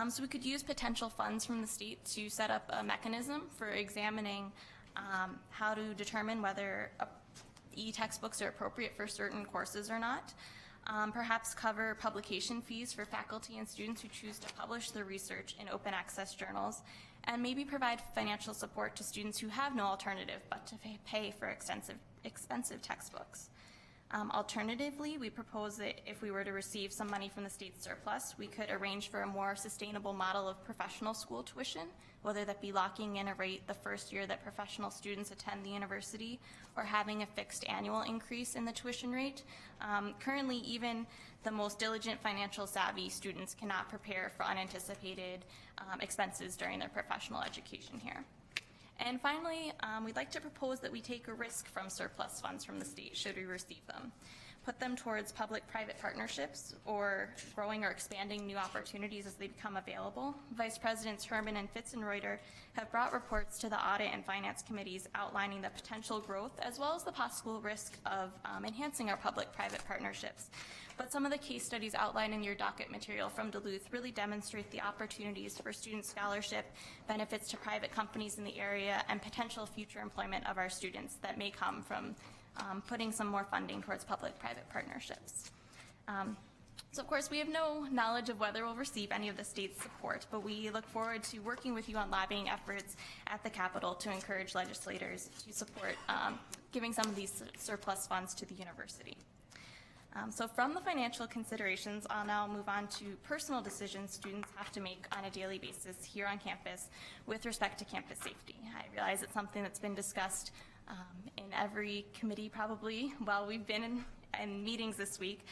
So we could use potential funds from the state to set up a mechanism for examining how to determine whether e-textbooks are appropriate for certain courses or not. Perhaps cover publication fees for faculty and students who choose to publish their research in open access journals, and maybe provide financial support to students who have no alternative but to pay for expensive textbooks. Alternatively, we propose that if we were to receive some money from the state surplus, we could arrange for a more sustainable model of professional school tuition, whether that be locking in a rate the first year that professional students attend the university or having a fixed annual increase in the tuition rate. Currently, even the most diligent financial savvy students cannot prepare for unanticipated expenses during their professional education here. And finally, we'd like to propose that we take a risk from surplus funds from the state should we receive them. Put them towards public-private partnerships or growing or expanding new opportunities as they become available. Vice Presidents Herman and Fitzenreuter have brought reports to the Audit and Finance Committees outlining the potential growth as well as the possible risk of enhancing our public-private partnerships. But some of the case studies outlined in your docket material from Duluth really demonstrate the opportunities for student scholarship, benefits to private companies in the area, and potential future employment of our students that may come from putting some more funding towards public-private partnerships. So of course we have no knowledge of whether we'll receive any of the state's support, but we look forward to working with you on lobbying efforts at the Capitol to encourage legislators to support giving some of these surplus funds to the university. So from the financial considerations, I'll now move on to personal decisions students have to make on a daily basis here on campus with respect to campus safety. I realize it's something that's been discussed in every committee probably while we've been in meetings this week,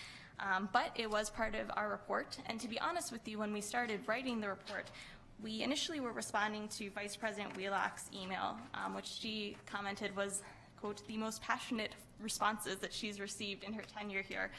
but it was part of our report. And to be honest with you, when we started writing the report, we initially were responding to Vice President Wheelock's email, which she commented was, quote, the most passionate responses that she's received in her tenure here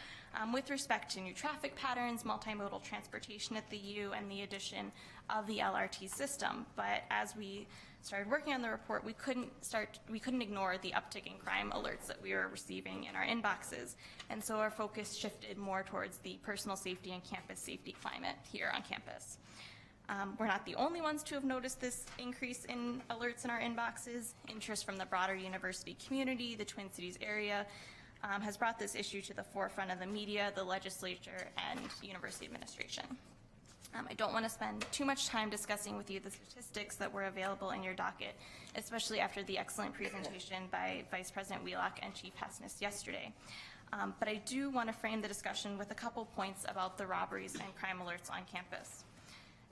with respect to new traffic patterns, multimodal transportation at the U, and the addition of the LRT system. But as we started working on the report, we couldn't ignore the uptick in crime alerts that we were receiving in our inboxes. And so our focus shifted more towards the personal safety and campus safety climate here on campus. We're not the only ones to have noticed this increase in alerts in our inboxes. Interest from the broader university community, the Twin Cities area, has brought this issue to the forefront of the media, the legislature, and university administration. I don't want to spend too much time discussing with you the statistics that were available in your docket, especially after the excellent presentation by Vice President Wheelock and Chief Hessness yesterday. But I do want to frame the discussion with a couple points about the robberies and crime alerts on campus.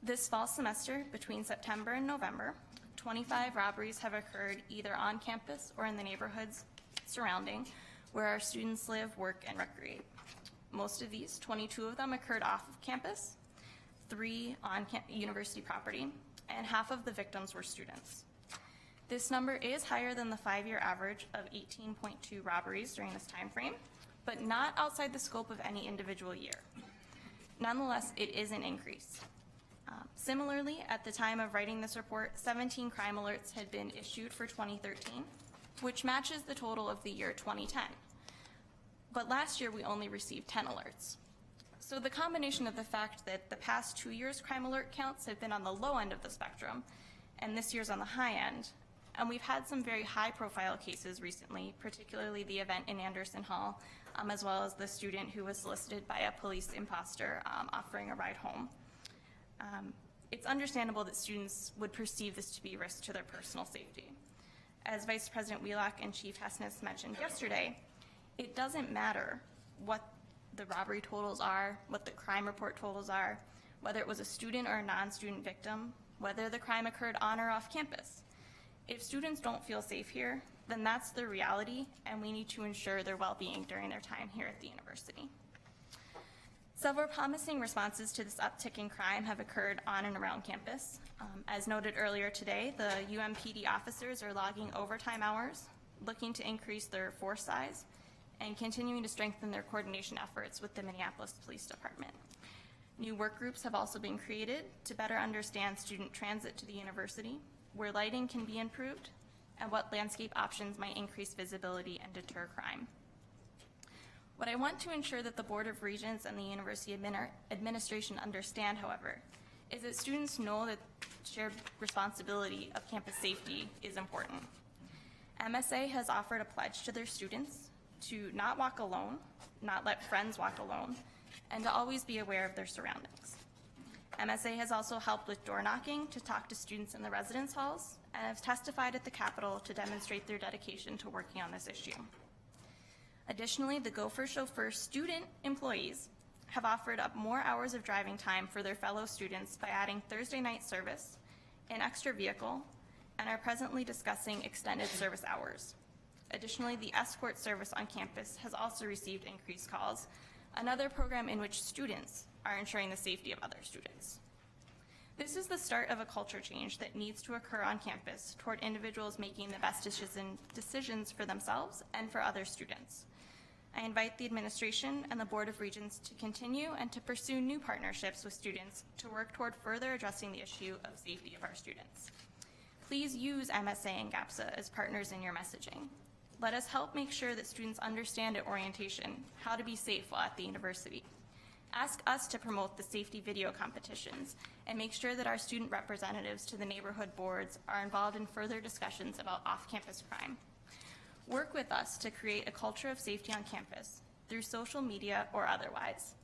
This fall semester, between September and November, 25 robberies have occurred either on campus or in the neighborhoods surrounding where our students live, work, and recreate. Most of these, 22 of them, occurred off of campus, 3 on university property, and half of the victims were students. This number is higher than the 5-year average of 18.2 robberies during this time frame, but not outside the scope of any individual year. Nonetheless, it is an increase. Similarly, at the time of writing this report, 17 crime alerts had been issued for 2013, which matches the total of the year 2010. But last year, we only received 10 alerts. So the combination of the fact that the past 2 years' crime alert counts have been on the low end of the spectrum, and this year's on the high end, and we've had some very high-profile cases recently, particularly the event in Anderson Hall, as well as the student who was solicited by a police imposter offering a ride home. It's understandable that students would perceive this to be a risk to their personal safety. As Vice President Wheelock and Chief Hessness mentioned yesterday, it doesn't matter what the robbery totals are, what the crime report totals are, whether it was a student or a non-student victim, whether the crime occurred on or off campus. If students don't feel safe here, then that's the reality, and we need to ensure their well-being during their time here at the university. Several promising responses to this uptick in crime have occurred on and around campus. As noted earlier today, the UMPD officers are logging overtime hours, looking to increase their force size, and continuing to strengthen their coordination efforts with the Minneapolis Police Department. New work groups have also been created to better understand student transit to the university, where lighting can be improved, and what landscape options might increase visibility and deter crime. What I want to ensure that the Board of Regents and the University Administration understand, however, is that students know that shared responsibility of campus safety is important. MSA has offered a pledge to their students to not walk alone, not let friends walk alone, and to always be aware of their surroundings. MSA has also helped with door knocking to talk to students in the residence halls and has testified at the Capitol to demonstrate their dedication to working on this issue. Additionally, the Gopher Chauffeur student employees have offered up more hours of driving time for their fellow students by adding Thursday night service, an extra vehicle, and are presently discussing extended service hours. Additionally, the escort service on campus has also received increased calls, another program in which students are ensuring the safety of other students. This is the start of a culture change that needs to occur on campus toward individuals making the best decisions for themselves and for other students. I invite the administration and the Board of Regents to continue and to pursue new partnerships with students to work toward further addressing the issue of safety of our students. Please use MSA and GAPSA as partners in your messaging. Let us help make sure that students understand at orientation how to be safe while at the university. Ask us to promote the safety video competitions and make sure that our student representatives to the neighborhood boards are involved in further discussions about off-campus crime. Work with us to create a culture of safety on campus through social media or otherwise.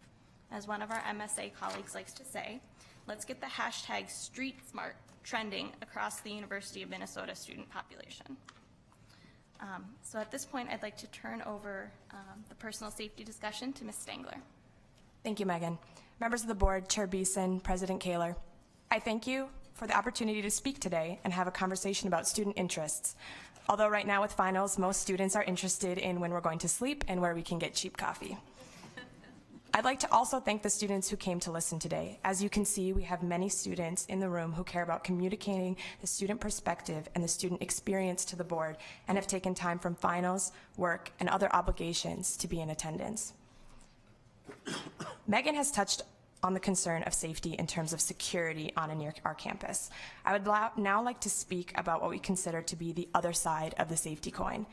As one of our MSA colleagues likes to say, let's get the hashtag StreetSmart trending across the University of Minnesota student population. So at this point, I'd like to turn over the personal safety discussion to Ms. Stangler. Thank you, Megan. Members of the board, Chair Beeson, President Kaler, I thank you for the opportunity to speak today and have a conversation about student interests. Although right now with finals, most students are interested in when we're going to sleep and where we can get cheap coffee. I'd like to also thank the students who came to listen today. As you can see, we have many students in the room who care about communicating the student perspective and the student experience to the board and have taken time from finals, work, and other obligations to be in attendance. Megan has touched on the concern of safety in terms of security on and near our campus. I would now like to speak about what we consider to be the other side of the safety coin.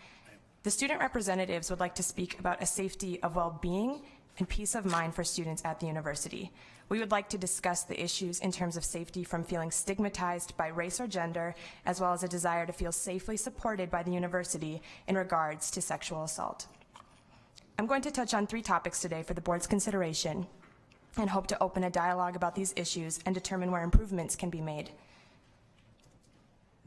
The student representatives would like to speak about a safety of well-being and peace of mind for students at the university. We would like to discuss the issues in terms of safety from feeling stigmatized by race or gender, as well as a desire to feel safely supported by the university in regards to sexual assault. I'm going to touch on 3 topics today for the board's consideration and hope to open a dialogue about these issues and determine where improvements can be made.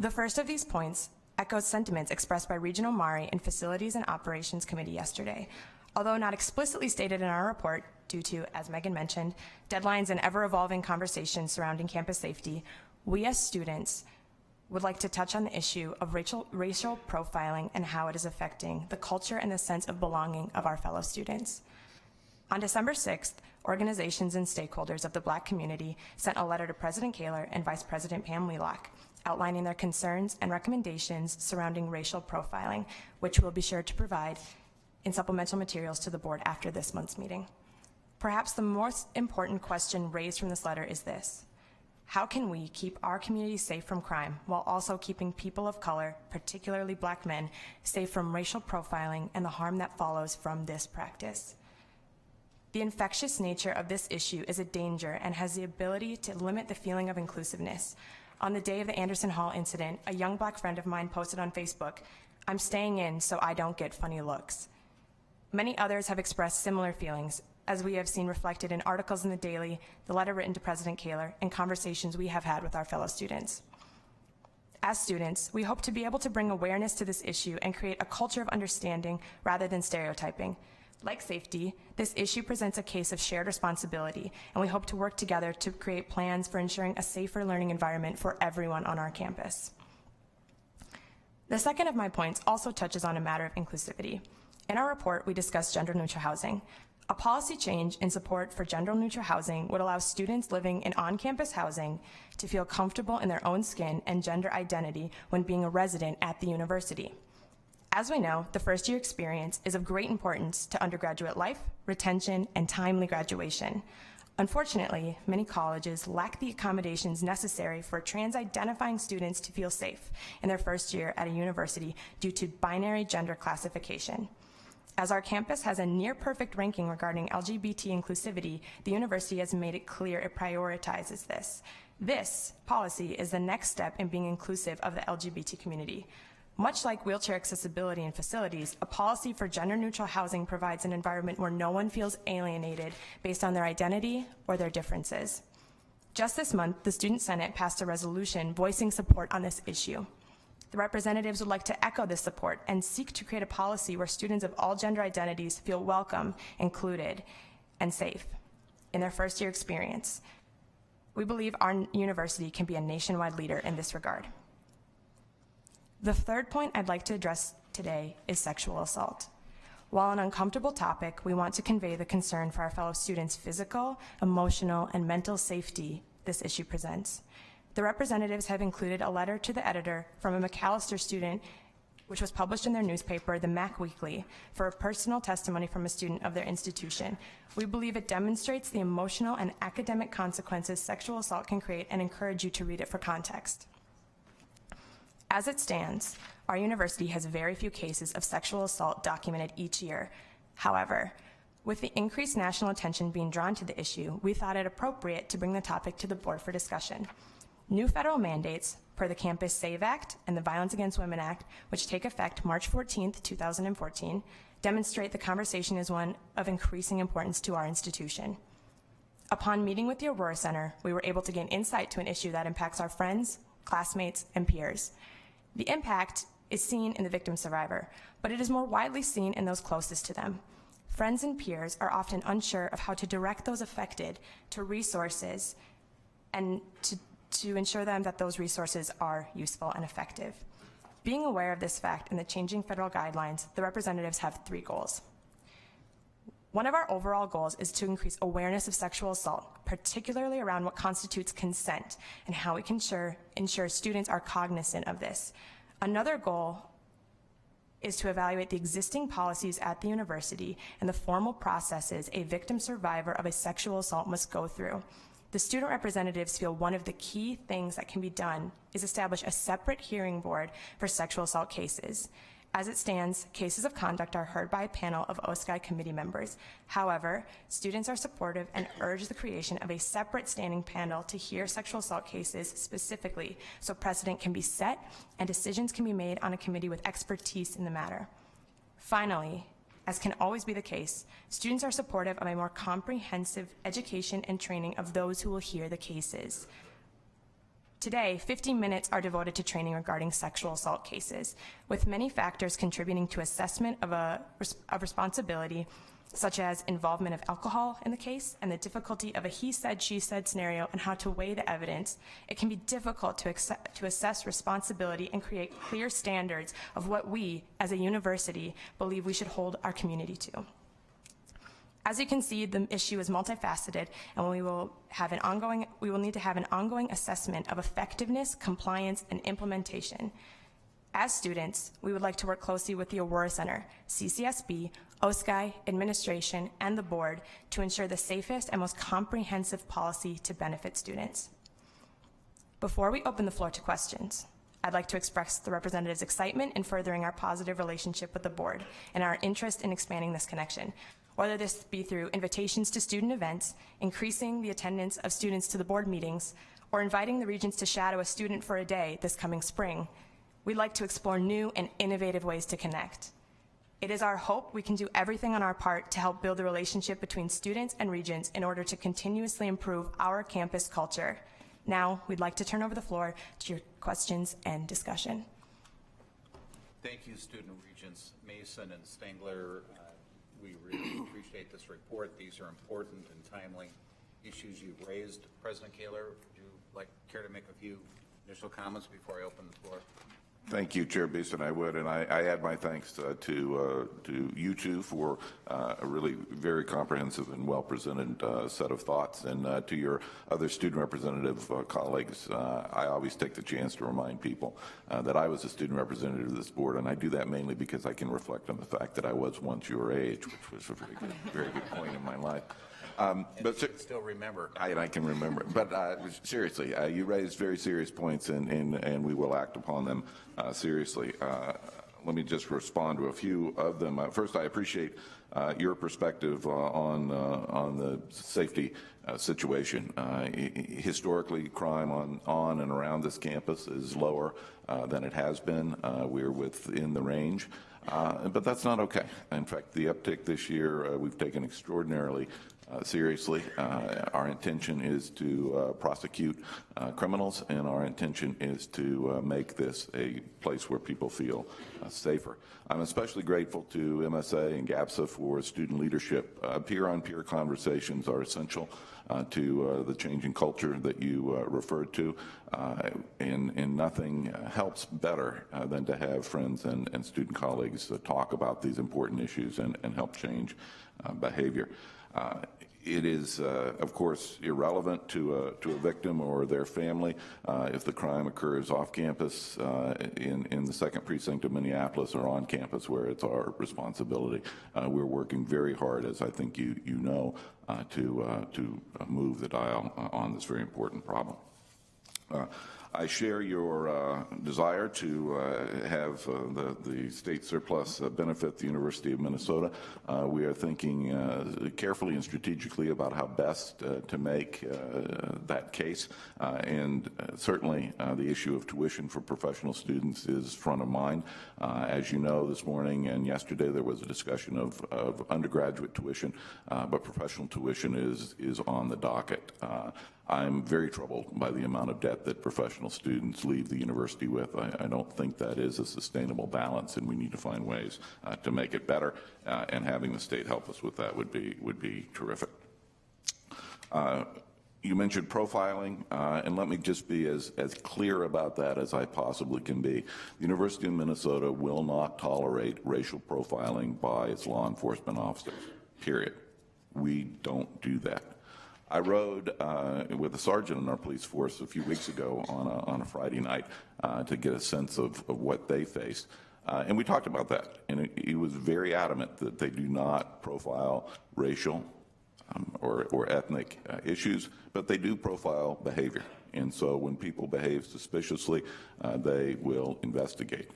The first of these points echoes sentiments expressed by Regional Mari and Facilities and Operations Committee yesterday. Although not explicitly stated in our report, due to, as Megan mentioned, deadlines and ever-evolving conversations surrounding campus safety, we as students would like to touch on the issue of racial profiling and how it is affecting the culture and the sense of belonging of our fellow students. On December 6th, organizations and stakeholders of the Black community sent a letter to President Kaler and Vice President Pam Wheelock outlining their concerns and recommendations surrounding racial profiling, which we'll be sure to provide in supplemental materials to the board after this month's meeting. Perhaps the most important question raised from this letter is this: how can we keep our community safe from crime while also keeping people of color, particularly Black men, safe from racial profiling and the harm that follows from this practice? The infectious nature of this issue is a danger and has the ability to limit the feeling of inclusiveness. On the day of the Anderson Hall incident, a young black friend of mine posted on Facebook, "I'm staying in so I don't get funny looks." Many others have expressed similar feelings, as we have seen reflected in articles in the Daily, the letter written to President Kaler, and conversations we have had with our fellow students. As students, we hope to be able to bring awareness to this issue and create a culture of understanding rather than stereotyping. Like safety, this issue presents a case of shared responsibility, and we hope to work together to create plans for ensuring a safer learning environment for everyone on our campus. The second of my points also touches on a matter of inclusivity. In our report, we discussed gender-neutral housing. A policy change in support for gender-neutral housing would allow students living in on-campus housing to feel comfortable in their own skin and gender identity when being a resident at the university. As we know, the first-year experience is of great importance to undergraduate life, retention, and timely graduation. Unfortunately, many colleges lack the accommodations necessary for trans-identifying students to feel safe in their first year at a university due to binary gender classification. As our campus has a near-perfect ranking regarding LGBT inclusivity, the university has made it clear it prioritizes this. This policy is the next step in being inclusive of the LGBT community. Much like wheelchair accessibility in facilities, a policy for gender-neutral housing provides an environment where no one feels alienated based on their identity or their differences. Just this month, the Student Senate passed a resolution voicing support on this issue. The representatives would like to echo this support and seek to create a policy where students of all gender identities feel welcome, included, and safe in their first-year experience. We believe our university can be a nationwide leader in this regard. The third point I'd like to address today is sexual assault. While an uncomfortable topic, we want to convey the concern for our fellow students' physical, emotional, and mental safety this issue presents. The representatives have included a letter to the editor from a McAllister student, which was published in their newspaper, the Mac Weekly, for a personal testimony from a student of their institution. We believe it demonstrates the emotional and academic consequences sexual assault can create and encourage you to read it for context. As it stands, our university has very few cases of sexual assault documented each year. However, with the increased national attention being drawn to the issue, we thought it appropriate to bring the topic to the board for discussion. New federal mandates, per the Campus SAVE Act and the Violence Against Women Act, which take effect March 14th, 2014, demonstrate the conversation is one of increasing importance to our institution. Upon meeting with the Aurora Center, we were able to gain insight to an issue that impacts our friends, classmates, and peers. The impact is seen in the victim survivor, but it is more widely seen in those closest to them. Friends and peers are often unsure of how to direct those affected to resources and to ensure them that those resources are useful and effective. Being aware of this fact and the changing federal guidelines, the representatives have 3 goals. One of our overall goals is to increase awareness of sexual assault, particularly around what constitutes consent and how we can ensure students are cognizant of this. Another goal is to evaluate the existing policies at the university and the formal processes a victim survivor of a sexual assault must go through. The student representatives feel one of the key things that can be done is establish a separate hearing board for sexual assault cases. As it stands, cases of conduct are heard by a panel of OSCI committee members. However, students are supportive and urge the creation of a separate standing panel to hear sexual assault cases specifically so precedent can be set and decisions can be made on a committee with expertise in the matter. Finally, as can always be the case, students are supportive of a more comprehensive education and training of those who will hear the cases. Today, 15 minutes are devoted to training regarding sexual assault cases, with many factors contributing to assessment of responsibility, such as involvement of alcohol in the case and the difficulty of a he said, she said scenario and how to weigh the evidence. It can be difficult to assess responsibility and create clear standards of what we, as a university, believe we should hold our community to. As you can see, the issue is multifaceted, and we will need to have an ongoing assessment of effectiveness, compliance, and implementation. As students, we would like to work closely with the Aurora Center, CCSB, OSCI, administration, and the board to ensure the safest and most comprehensive policy to benefit students. Before we open the floor to questions, I'd like to express the representative's excitement in furthering our positive relationship with the board and our interest in expanding this connection. whether this be through invitations to student events, increasing the attendance of students to the board meetings, or inviting the Regents to shadow a student for a day this coming spring. We'd like to explore new and innovative ways to connect. It is our hope we can do everything on our part to help build a relationship between students and Regents in order to continuously improve our campus culture. Now, we'd like to turn over the floor to your questions and discussion. Thank you, Student Regents Mason and Stengler. We really appreciate this report. These are important and timely issues you've raised. President Kaler, would you care to make a few initial comments before I open the floor? Thank you, Chair Beeson. I would, and I add my thanks to you two for a really very comprehensive and well-presented set of thoughts, and to your other student representative colleagues. I always take the chance to remind people that I was a student representative of this board, and I do that mainly because I can reflect on the fact that I was once your age, which was a very good point in my life. But you can still remember. I can remember. But seriously, you raised very serious points, and we will act upon them seriously. Let me just respond to a few of them. First, I appreciate your perspective on the safety situation. Historically, crime on and around this campus is lower than it has been. We're within the range. But that's not okay. In fact, the uptick this year, we've taken extraordinarily seriously. Our intention is to prosecute criminals, and our intention is to make this a place where people feel safer. I'm especially grateful to MSA and GAPSA for student leadership. Peer-on-peer conversations are essential to the changing culture that you referred to, and nothing helps better than to have friends and student colleagues talk about these important issues and help change behavior. It is, of course, irrelevant to a victim or their family if the crime occurs off campus in the 2nd Precinct of Minneapolis or on campus where it's our responsibility. We're working very hard, as I think you know, to move the dial on this very important problem. I share your desire to have the state surplus benefit the University of Minnesota. We are thinking carefully and strategically about how best to make that case, and certainly the issue of tuition for professional students is front of mind. As you know, this morning and yesterday there was a discussion of undergraduate tuition, but professional tuition is on the docket. I'm very troubled by the amount of debt that professional students leave the university with. I don't think that is a sustainable balance, and we need to find ways to make it better, and having the state help us with that would be terrific. You mentioned profiling, and let me just be as clear about that as I possibly can be. The University of Minnesota will not tolerate racial profiling by its law enforcement officers, period. We don't do that. I rode with a sergeant in our police force a few weeks ago on a Friday night to get a sense of what they faced. And we talked about that. And he was very adamant that they do not profile racial or ethnic issues, but they do profile behavior. And so when people behave suspiciously, they will investigate.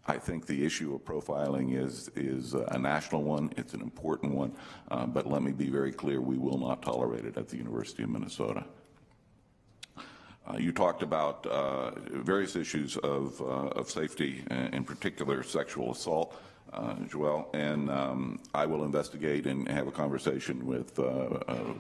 I think the issue of profiling is a national one. It's an important one, but let me be very clear, we will not tolerate it at the University of Minnesota. You talked about various issues of safety, in particular sexual assault, Joelle, and I will investigate and have a conversation with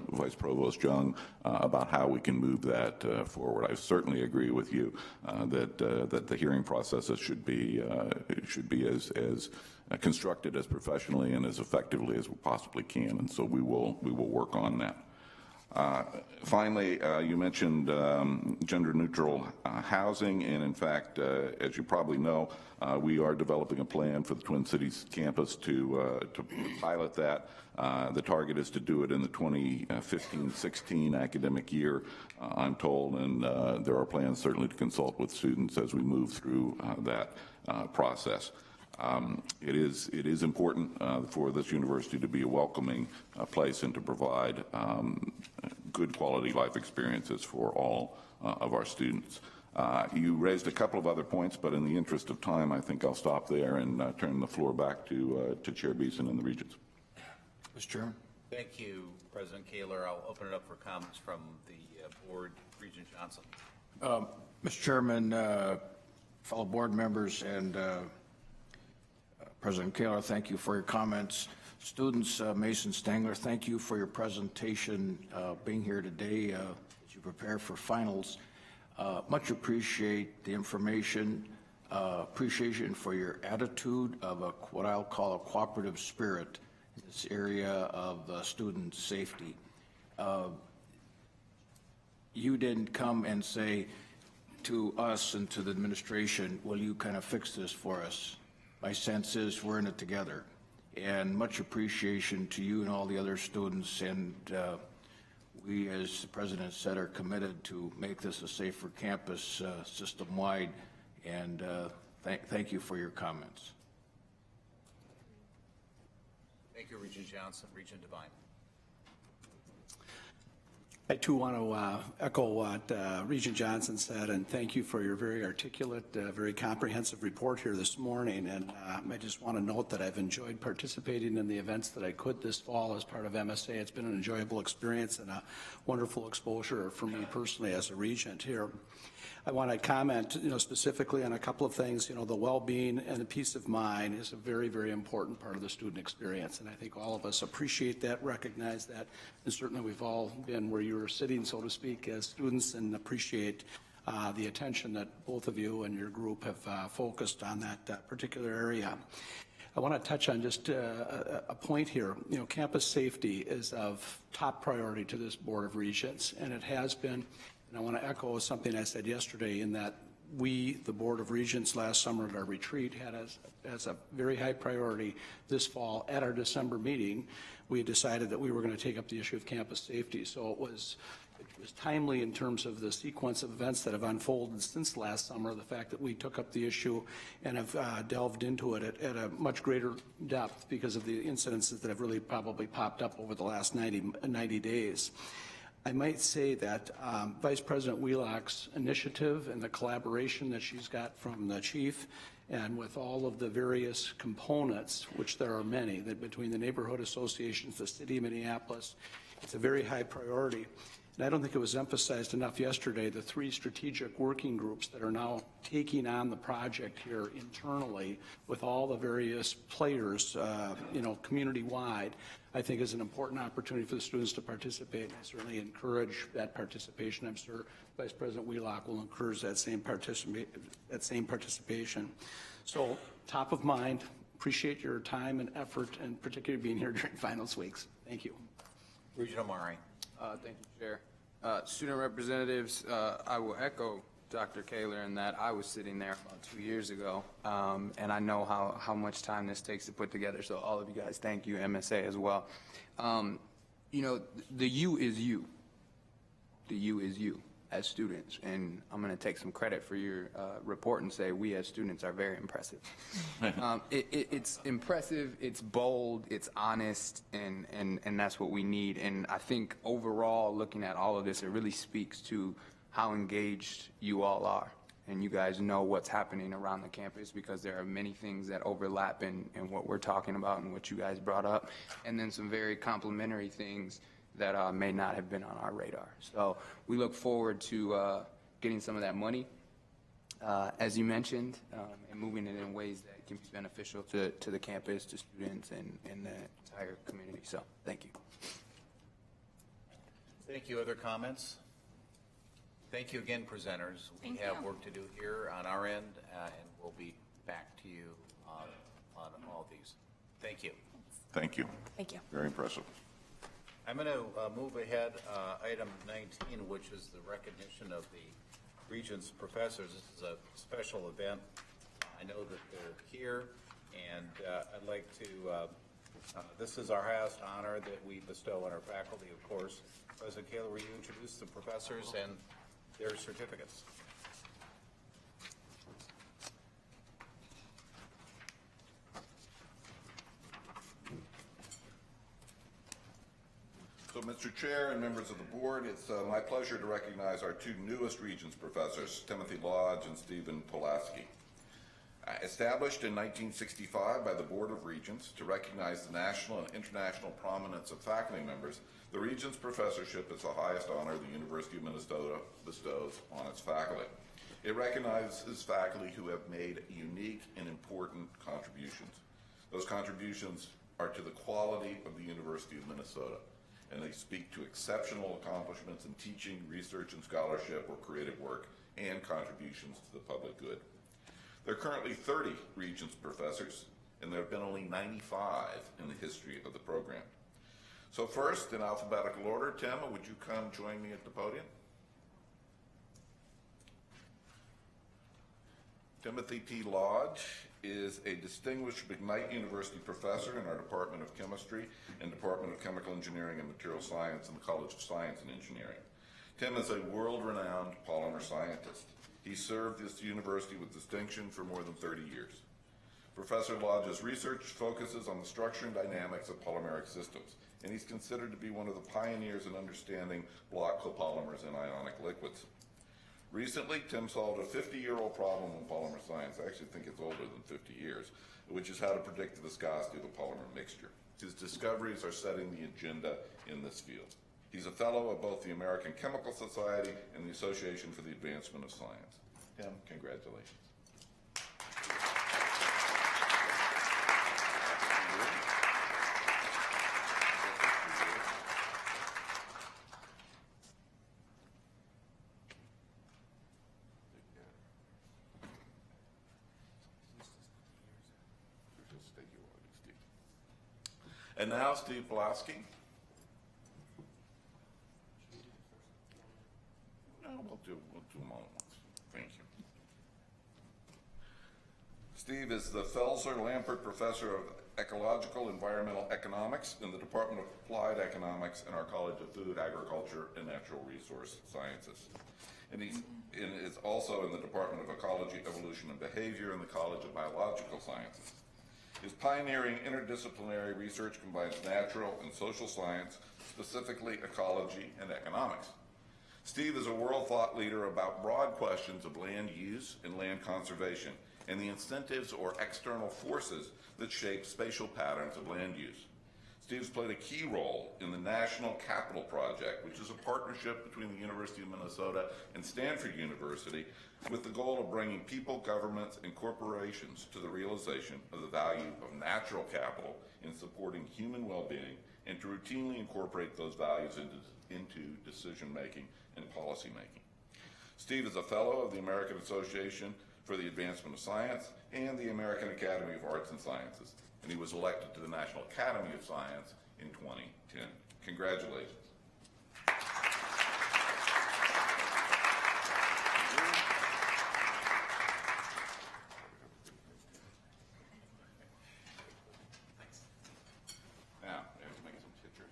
Vice Provost Jung about how we can move that forward. I certainly agree with you that the hearing processes should be as constructed as professionally and as effectively as we possibly can, and so we will work on that. Finally, you mentioned gender-neutral housing, and in fact, as you probably know, we are developing a plan for the Twin Cities campus to pilot that. The target is to do it in the 2015-16 academic year, I'm told, and there are plans certainly to consult with students as we move through that process. It is important for this university to be a welcoming place and to provide good quality life experiences for all of our students. You raised a couple of other points, but in the interest of time, I think I'll stop there and turn the floor back to Chair Beeson and the Regents. Mr. Chairman. Thank you, President Kaler. I'll open it up for comments from the board. Regent Johnson. Mr. Chairman, fellow board members, and President Kaler, thank you for your comments. Students, Mason Stangler, thank you for your presentation, being here today as you prepare for finals. Much appreciate the information, appreciation for your attitude of what I'll call a cooperative spirit in this area of student safety. You didn't come and say to us and to the administration, will you kind of fix this for us? My sense is we're in it together. And much appreciation to you and all the other students, and we, as the President said, are committed to make this a safer campus system-wide, and thank you for your comments. Thank you, Regent Johnson. Regent Devine. I too want to echo what Regent Johnson said, and thank you for your very articulate, very comprehensive report here this morning. And I just want to note that I've enjoyed participating in the events that I could this fall as part of MSA. It's been an enjoyable experience and a wonderful exposure for me personally as a regent here. I want to comment, specifically on a couple of things. The well-being and the peace of mind is a very, very important part of the student experience, and I think all of us appreciate that, recognize that, and certainly we've all been where you were sitting, so to speak, as students, and appreciate the attention that both of you and your group have focused on that particular area. I want to touch on just a point here. Campus safety is of top priority to this Board of Regents, and it has been. And I want to echo something I said yesterday, in that we, the Board of Regents, last summer at our retreat had as a very high priority this fall at our December meeting. We had decided that we were going to take up the issue of campus safety. So it was timely in terms of the sequence of events that have unfolded since last summer, the fact that we took up the issue and have delved into it at a much greater depth because of the incidences that have really probably popped up over the last 90 days. I might say that Vice President Wheelock's initiative and the collaboration that she's got from the chief, and with all of the various components, which there are many, that between the neighborhood associations, the city of Minneapolis, it's a very high priority. And I don't think it was emphasized enough yesterday, the 3 strategic working groups that are now taking on the project here internally with all the various players, community-wide, I think is an important opportunity for the students to participate. I certainly encourage that participation. I'm sure Vice President Wheelock will encourage that same participation. So, top of mind, appreciate your time and effort, and particularly being here during finals weeks. Thank you. Regent Omari. Thank you, Chair. Student representatives, I will echo Dr. Kaler in that I was sitting there about 2 years ago, and I know how much time this takes to put together. So all of you guys, thank you, MSA as well. The U is you. The U is you as students, and I'm going to take some credit for your report and say we as students are very impressive. It's impressive, it's bold, it's honest, and that's what we need. And I think overall, looking at all of this, it really speaks to how engaged you all are. And you guys know what's happening around the campus, because there are many things that overlap in what we're talking about and what you guys brought up, and then some very complementary things that may not have been on our radar. So we look forward to getting some of that money, as you mentioned, and moving it in ways that can be beneficial to the campus, to students, and the entire community. So thank you. Thank you. Other comments? Thank you again, presenters. We have work to do here on our end, and we'll be back to you on all these. Thank you. Thank you. Thank you. Very impressive. I'm going to move ahead, item 19, which is the recognition of the Regents professors. This is a special event. I know that they're here, and I'd like to, this is our highest honor that we bestow on our faculty, of course. President Kaler, will you introduce the professors and their certificates? So, Mr. Chair and members of the board, it's my pleasure to recognize our 2 newest Regents professors, Timothy Lodge and Stephen Pulaski. Established in 1965 by the Board of Regents to recognize the national and international prominence of faculty members, the Regents Professorship is the highest honor the University of Minnesota bestows on its faculty. It recognizes faculty who have made unique and important contributions. Those contributions are to the quality of the University of Minnesota, and they speak to exceptional accomplishments in teaching, research, and scholarship or creative work, and contributions to the public good. There are currently 30 Regents professors, and there have been only 95 in the history of the program. So first, in alphabetical order, Tim, would you come join me at the podium? Timothy P. Lodge is a distinguished McKnight University professor in our Department of Chemistry and Department of Chemical Engineering and Material Science in the College of Science and Engineering. Tim is a world-renowned polymer scientist. He served this university with distinction for more than 30 years. Professor Lodge's research focuses on the structure and dynamics of polymeric systems, and he's considered to be one of the pioneers in understanding block copolymers in ionic liquids. Recently, Tim solved a 50-year-old problem in polymer science. I actually think it's older than 50 years, which is how to predict the viscosity of a polymer mixture. His discoveries are setting the agenda in this field. He's a fellow of both the American Chemical Society and the Association for the Advancement of Science. Tim, congratulations. And now, Steve Pulaski. No, we'll do them all at once. Thank you. Steve is the Felser-Lampert Professor of Ecological Environmental Economics in the Department of Applied Economics in our College of Food, Agriculture, and Natural Resource Sciences. And he is also in the Department of Ecology, Evolution, and Behavior in the College of Biological Sciences. His pioneering interdisciplinary research combines natural and social science, specifically ecology and economics. Steve is a world thought leader about broad questions of land use and land conservation and the incentives or external forces that shape spatial patterns of land use. Steve's played a key role in the National Capital Project, which is a partnership between the University of Minnesota and Stanford University with the goal of bringing people, governments, and corporations to the realization of the value of natural capital in supporting human well-being and to routinely incorporate those values into decision-making and policy-making. Steve is a fellow of the American Association for the Advancement of Science and the American Academy of Arts and Sciences, and he was elected to the National Academy of Science in 2010. Congratulations. Now, let's make some pictures.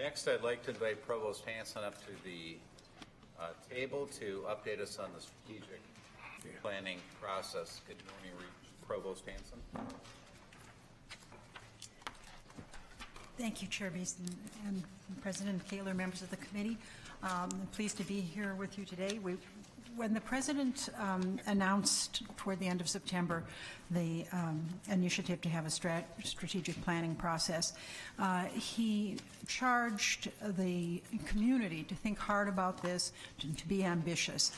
Next, I'd like to invite Provost Hanson up to the table to update us on the strategic planning process. Good morning, Provost Hanson. Thank you, Chair Beeson and President Kaler, members of the committee. I'm pleased to be here with you today. When the President announced toward the end of September the initiative to have a strategic planning process, he charged the community to think hard about this, to be ambitious.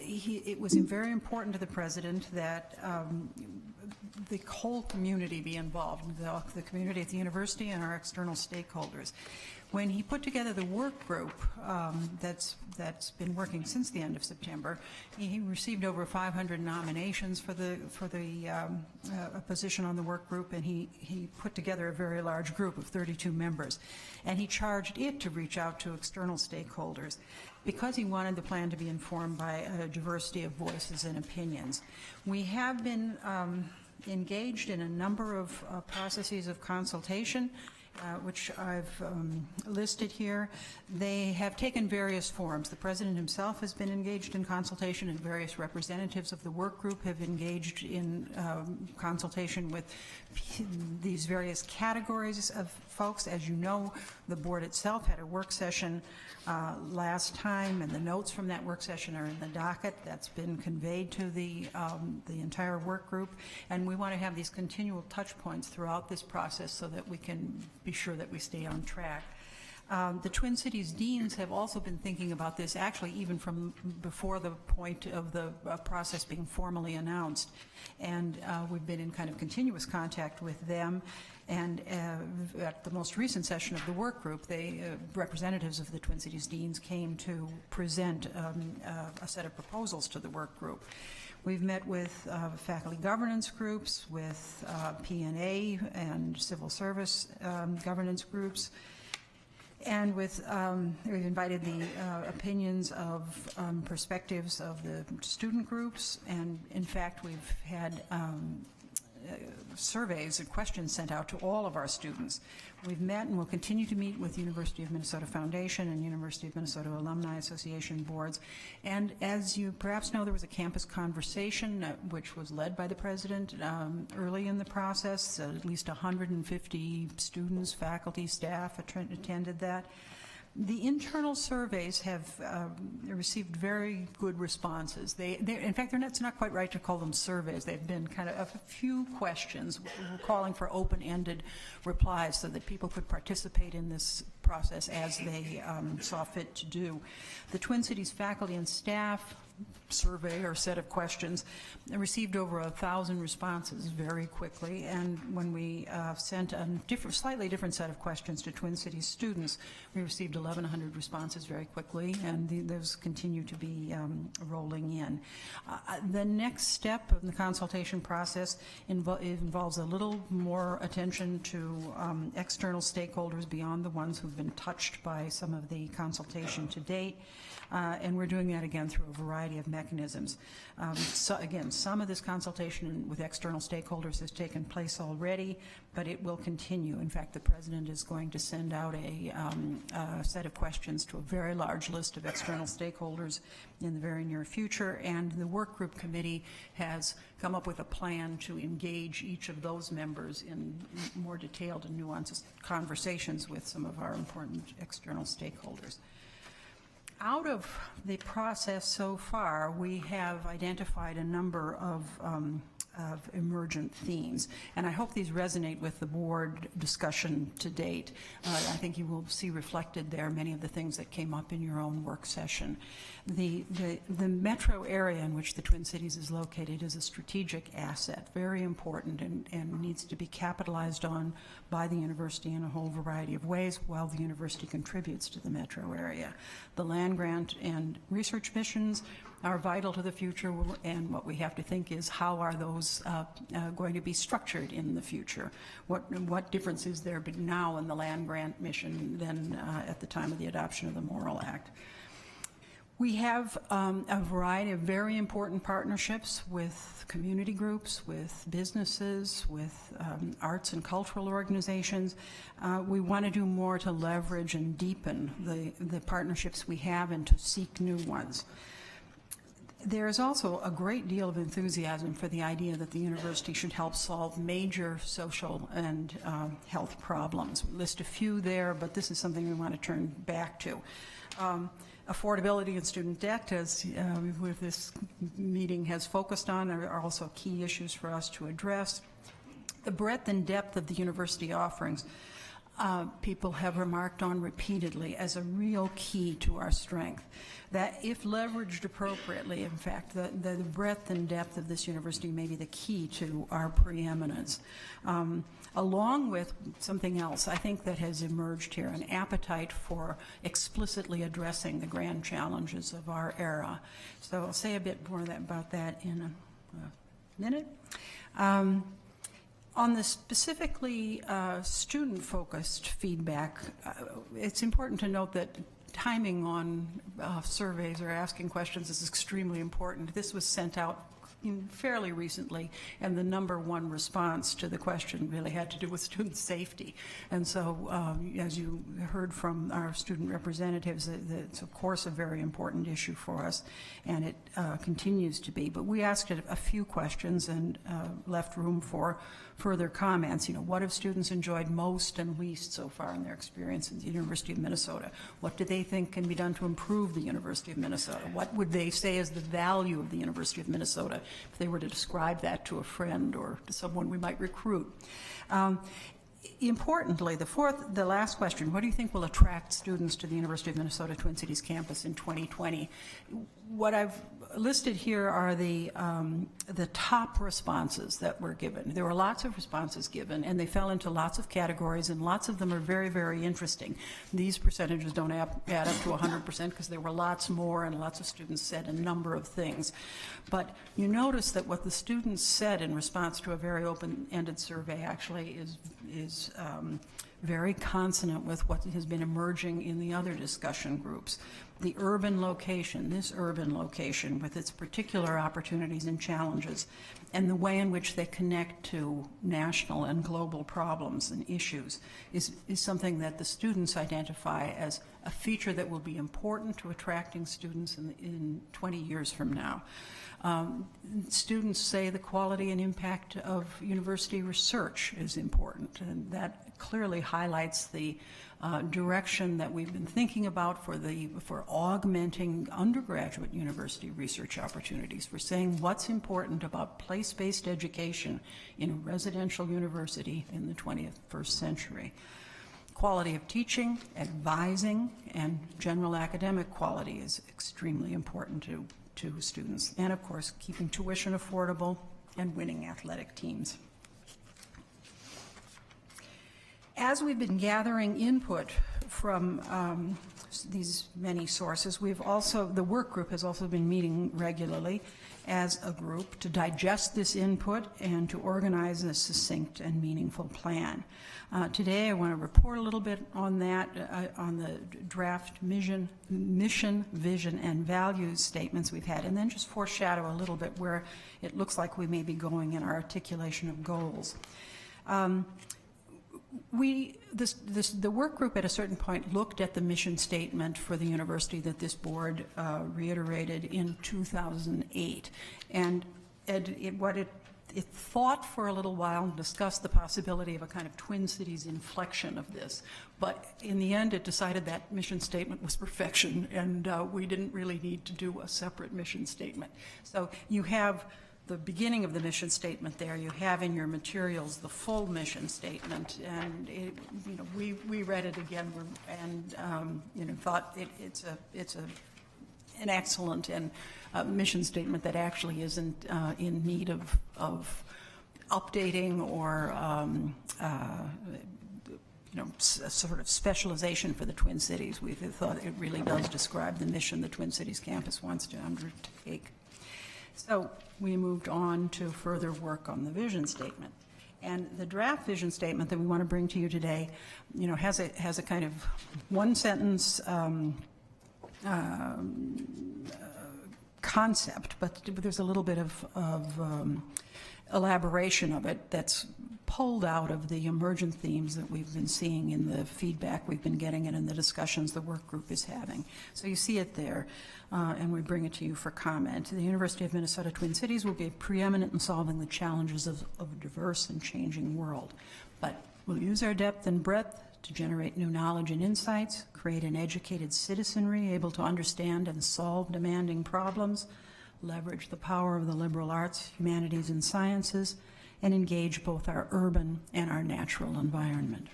It was very important to the President that the whole community be involved, the community at the university and our external stakeholders. When he put together the work group that's been working since the end of September, he received over 500 nominations for the position on the work group, and he put together a very large group of 32 members, and he charged it to reach out to external stakeholders because he wanted the plan to be informed by a diversity of voices and opinions. We have been engaged in a number of processes of consultation, which I've listed here. They have taken various forms. The President himself has been engaged in consultation, and various representatives of the work group have engaged in consultation with these various categories of folks. As you know, the board itself had a work session last time, and the notes from that work session are in the docket. That's been conveyed to the entire work group, and we want to have these continual touch points throughout this process so that we can be sure that we stay on track. The Twin Cities deans have also been thinking about this, actually even from before the point of the process being formally announced, and we've been in kind of continuous contact with them. And at the most recent session of the work group, representatives of the Twin Cities deans came to present a set of proposals to the work group. We've met with faculty governance groups, with P&A and civil service governance groups, and with we've invited the opinions of perspectives of the student groups, and in fact we've had surveys and questions sent out to all of our students. We've met and will continue to meet with University of Minnesota Foundation and University of Minnesota Alumni Association boards. And as you perhaps know, there was a campus conversation which was led by the President early in the process. At least 150 students, faculty, staff attended that. The internal surveys have received very good responses. In fact, it's not quite right to call them surveys. They've been kind of a few questions. We're calling for open-ended replies so that people could participate in this process as they saw fit to do. The Twin Cities faculty and staff survey or set of questions received over 1,000 responses very quickly, and when we sent a slightly different set of questions to Twin Cities students, we received 1,100 responses very quickly, and those continue to be rolling in. The next step of the consultation process involves a little more attention to external stakeholders beyond the ones who've been touched by some of the consultation to date. And we're doing that again through a variety of mechanisms. So again, some of this consultation with external stakeholders has taken place already, but it will continue. In fact, the President is going to send out a set of questions to a very large list of external stakeholders in the very near future, and the work group committee has come up with a plan to engage each of those members in more detailed and nuanced conversations with some of our important external stakeholders. Out of the process so far, we have identified a number of emergent themes, and I hope these resonate with the board discussion to date. I think you will see reflected there many of the things that came up in your own work session. The metro area in which the Twin Cities is located is a strategic asset, very important, and needs to be capitalized on by the university in a whole variety of ways while the university contributes to the metro area. The land grant and research missions are vital to the future, and what we have to think is how are those going to be structured in the future? What difference is there now in the land grant mission than at the time of the adoption of the Morrill Act? We have a variety of very important partnerships with community groups, with businesses, with arts and cultural organizations. We want to do more to leverage and deepen the partnerships we have and to seek new ones. There's also a great deal of enthusiasm for the idea that the university should help solve major social and health problems. We list a few there, but this is something we want to turn back to. Affordability and student debt, as with this meeting has focused on, are also key issues for us to address. The breadth and depth of the university offerings, people have remarked on repeatedly as a real key to our strength. That if leveraged appropriately, in fact, the breadth and depth of this university may be the key to our preeminence. Along with something else, I think, that has emerged here, an appetite for explicitly addressing the grand challenges of our era. So I'll say a bit more about that in a minute. On the specifically student-focused feedback, it's important to note that timing on surveys or asking questions is extremely important. This was sent out fairly recently, and the #1 response to the question really had to do with student safety. And so, as you heard from our student representatives, it's of course a very important issue for us, and it continues to be. But we asked a few questions and left room for further comments. You know, what have students enjoyed most and least so far in their experience at the University of Minnesota? What do they think can be done to improve the University of Minnesota? What would they say is the value of the University of Minnesota if they were to describe that to a friend or to someone we might recruit? Importantly, the last question, what do you think will attract students to the University of Minnesota Twin Cities campus in 2020? What I've listed here are the top responses that were given. There were lots of responses given, and they fell into lots of categories, and lots of them are very, very interesting. These percentages don't add up to 100% because there were lots more, and lots of students said a number of things. But you notice that what the students said in response to a very open-ended survey actually is very consonant with what has been emerging in the other discussion groups. The urban location, this urban location with its particular opportunities and challenges, and the way in which they connect to national and global problems and issues is something that the students identify as a feature that will be important to attracting students in 20 years from now. Students say the quality and impact of university research is important, and that clearly highlights the direction that we've been thinking about for augmenting undergraduate university research opportunities. We're saying what's important about place-based education in a residential university in the 21st century. Quality of teaching, advising, and general academic quality is extremely important to students. And of course, keeping tuition affordable and winning athletic teams. As we've been gathering input from these many sources, the work group has also been meeting regularly as a group to digest this input and to organize a succinct and meaningful plan. Today I want to report a little bit on that, on the draft mission, vision, and values statements we've had, and then just foreshadow a little bit where it looks like we may be going in our articulation of goals. The work group at a certain point looked at the mission statement for the university that this board reiterated in 2008, and it thought for a little while and discussed the possibility of a kind of Twin Cities inflection of this, but in the end it decided that mission statement was perfection, and we didn't really need to do a separate mission statement. So you have the beginning of the mission statement there. You have in your materials the full mission statement, and we read it again and thought it's an excellent and mission statement that actually isn't in need of updating or sort of specialization for the Twin Cities. We thought it really does describe the mission the Twin Cities campus wants to undertake. So we moved on to further work on the vision statement. And the draft vision statement that we want to bring to you today, has a kind of one-sentence concept, but there's a little bit of elaboration of it that's pulled out of the emergent themes that we've been seeing in the feedback we've been getting and in the discussions the work group is having. So you see it there, and we bring it to you for comment. The University of Minnesota Twin Cities will be preeminent in solving the challenges of a diverse and changing world, but we'll use our depth and breadth to generate new knowledge and insights, create an educated citizenry able to understand and solve demanding problems, leverage the power of the liberal arts, humanities, and sciences, and engage both our urban and our natural environment.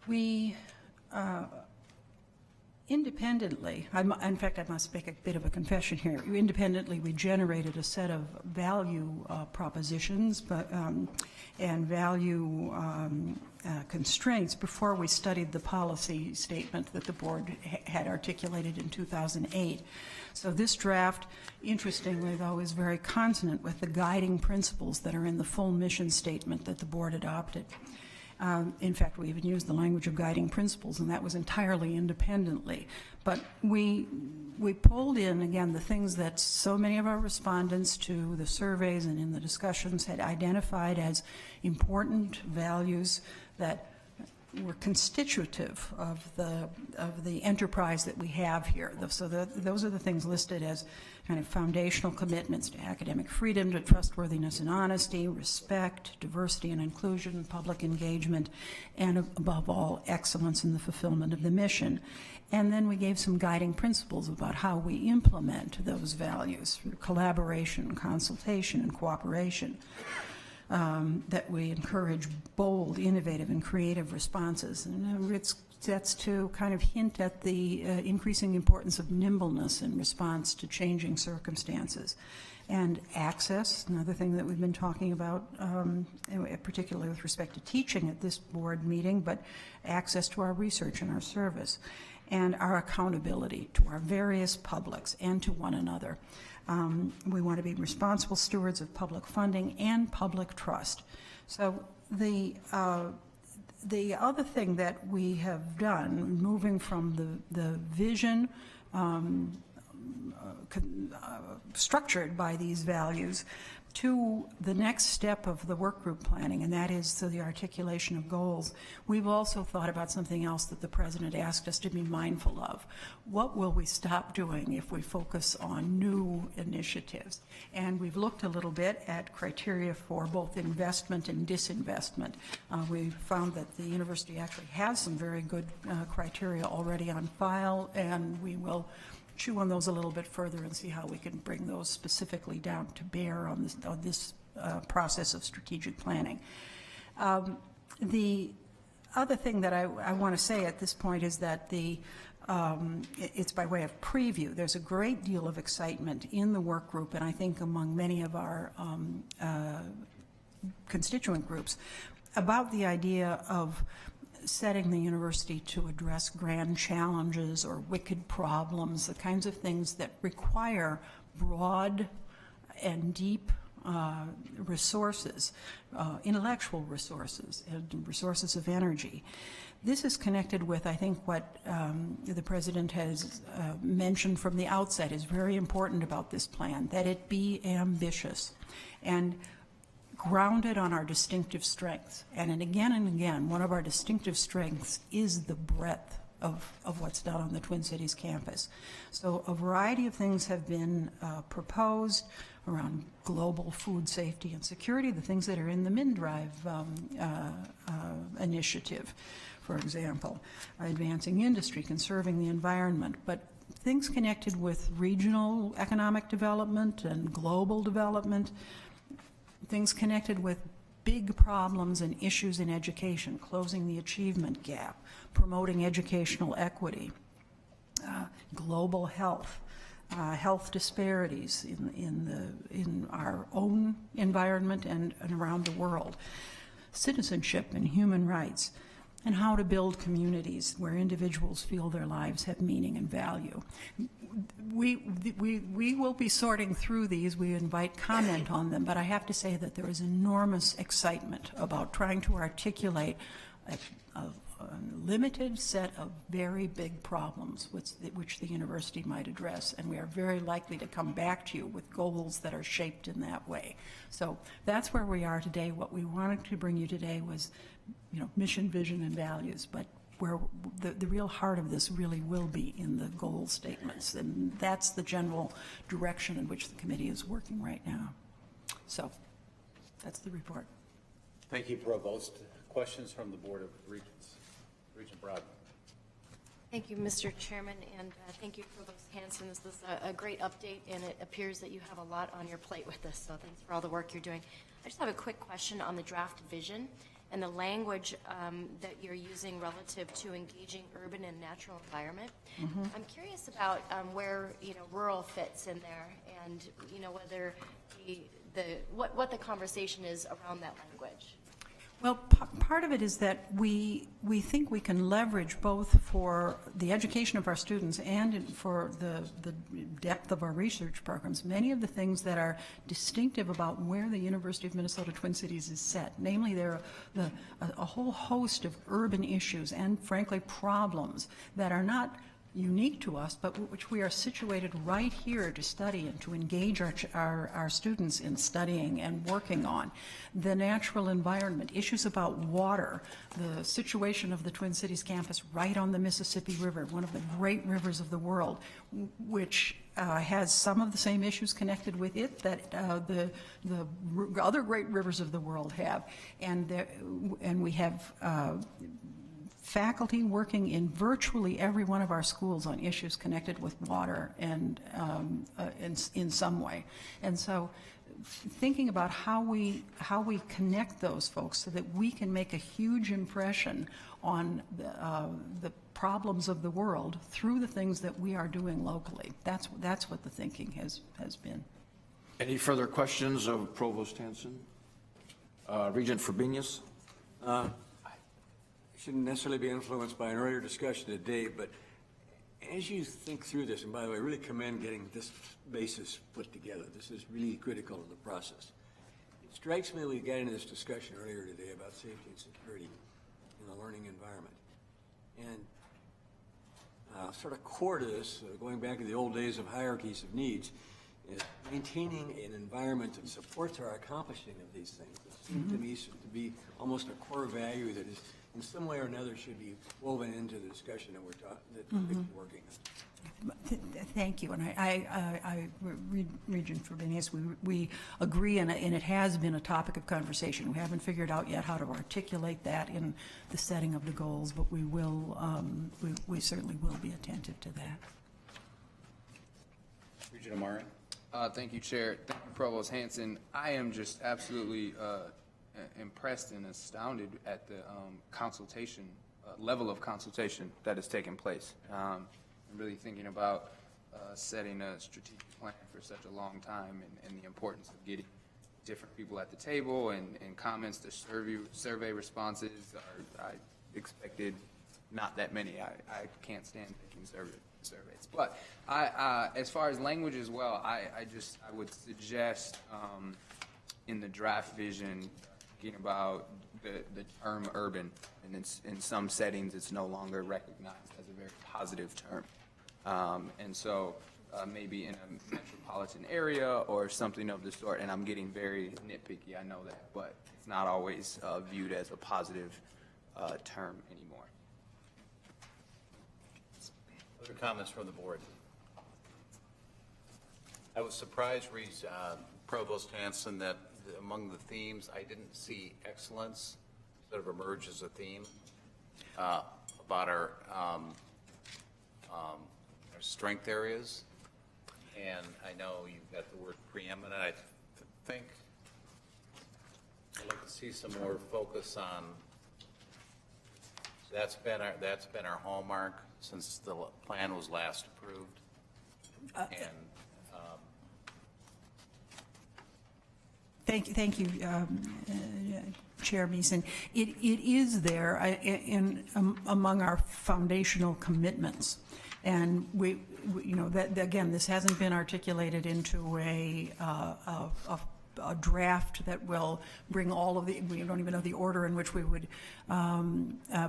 We independently, in fact, I must make a bit of a confession here. Independently, we generated a set of value propositions and value constraints before we studied the policy statement that the board had articulated in 2008. So this draft, interestingly, though, is very consonant with the guiding principles that are in the full mission statement that the board adopted. In fact, we even used the language of guiding principles, and that was entirely independently. But we pulled in, again, the things that so many of our respondents to the surveys and in the discussions had identified as important values that were constitutive of the enterprise that we have here. So those are the things listed as kind of foundational commitments to academic freedom, to trustworthiness and honesty, respect, diversity and inclusion, public engagement, and above all, excellence in the fulfillment of the mission. And then we gave some guiding principles about how we implement those values through collaboration, consultation, and cooperation. That we encourage bold, innovative, and creative responses. And that's to kind of hint at the increasing importance of nimbleness in response to changing circumstances. And access, another thing that we've been talking about, particularly with respect to teaching at this board meeting, but access to our research and our service, and our accountability to our various publics and to one another. We want to be responsible stewards of public funding and public trust. So the other thing that we have done, moving from the vision structured by these values to the next step of the work group planning, and that is the articulation of goals. We've also thought about something else that the President asked us to be mindful of. What will we stop doing if we focus on new initiatives? And we've looked a little bit at criteria for both investment and disinvestment. We found that the university actually has some very good criteria already on file, and we will chew on those a little bit further and see how we can bring those specifically down to bear on this process of strategic planning. The other thing that I want to say at this point is that it's by way of preview. There's a great deal of excitement in the work group, and I think among many of our constituent groups, about the idea of setting the university to address grand challenges or wicked problems, the kinds of things that require broad and deep resources, intellectual resources, and resources of energy. This is connected with, I think, what the President has mentioned from the outset is very important about this plan, that it be ambitious and grounded on our distinctive strengths. And again, one of our distinctive strengths is the breadth of what's done on the Twin Cities campus. So a variety of things have been proposed around global food safety and security, the things that are in the MnDRIVE initiative, for example, advancing industry, conserving the environment, but things connected with regional economic development and global development, things connected with big problems and issues in education, closing the achievement gap, promoting educational equity, global health, health disparities in our own environment and around the world, citizenship and human rights, and how to build communities where individuals feel their lives have meaning and value. We will be sorting through these. We invite comment on them, but I have to say that there is enormous excitement about trying to articulate a limited set of very big problems which the university might address, and we are very likely to come back to you with goals that are shaped in that way. So that's where we are today. What we wanted to bring you today was, mission, vision, and values, but where the real heart of this really will be in the goal statements, and that's the general direction in which the committee is working right now. So that's the report. Thank you, Provost. Questions from the Board of Regents? Regent Broad. Thank you, Mr. Chairman, and thank you, Provost Hanson. This is a great update, and it appears that you have a lot on your plate with this, so thanks for all the work you're doing. I just have a quick question on the draft vision and the language that you're using relative to engaging urban and natural environment. Mm-hmm. I'm curious about where rural fits in there, and whether what the conversation is around that language. Well, part of it is that we think we can leverage both for the education of our students and for the depth of our research programs many of the things that are distinctive about where the University of Minnesota Twin Cities is set. Namely, there are a whole host of urban issues and, frankly, problems that are not unique to us, but which we are situated right here to study and to engage our students in studying and working on. The natural environment, issues about water, the situation of the Twin Cities campus right on the Mississippi River, one of the great rivers of the world, which has some of the same issues connected with it that the other great rivers of the world have. And we have faculty working in virtually every one of our schools on issues connected with water and in some way. And so thinking about how we connect those folks so that we can make a huge impression on the problems of the world through the things that we are doing locally. That's what the thinking has been. Any further questions of Provost Hanson? Regent Frobenius? Shouldn't necessarily be influenced by an earlier discussion today, but as you think through this, and by the way, I really commend getting this basis put together. This is really critical to the process. It strikes me we got into this discussion earlier today about safety and security in the learning environment. And sort of core to this, going back to the old days of hierarchies of needs, is maintaining an environment that supports our accomplishing of these things. It seems to me to be almost a core value that is, in some way or another, should be woven into the discussion that we're working on. Thank you, and I Regent Frobenius, we agree, and it has been a topic of conversation. We haven't figured out yet how to articulate that in the setting of the goals, but we will. We certainly will be attentive to that. Regent Amari. Thank you, Chair. Thank you, Provost Hanson. I am just absolutely impressed and astounded at the consultation, level of consultation that has taken place. I'm really thinking about setting a strategic plan for such a long time, and the importance of getting different people at the table and comments to survey responses. I expected not that many. I can't stand taking surveys. But as far as language as well, I would suggest in the draft vision thinking about the term urban, and in some settings it's no longer recognized as a very positive term. And so maybe in a metropolitan area or something of the sort, and I'm getting very nitpicky, I know that, but it's not always viewed as a positive term anymore. Other comments from the board? I was surprised, Provost Hanson, that among the themes, I didn't see excellence sort of emerge as a theme about our strength areas. And I know you've got the word preeminent. I think I'd like to see some more focus on. That's been our hallmark since the plan was last approved. Thank you, Chair Beeson. It is there among our foundational commitments, and we that again, this hasn't been articulated into a a draft that will bring all of the, we don't even know the order in which we would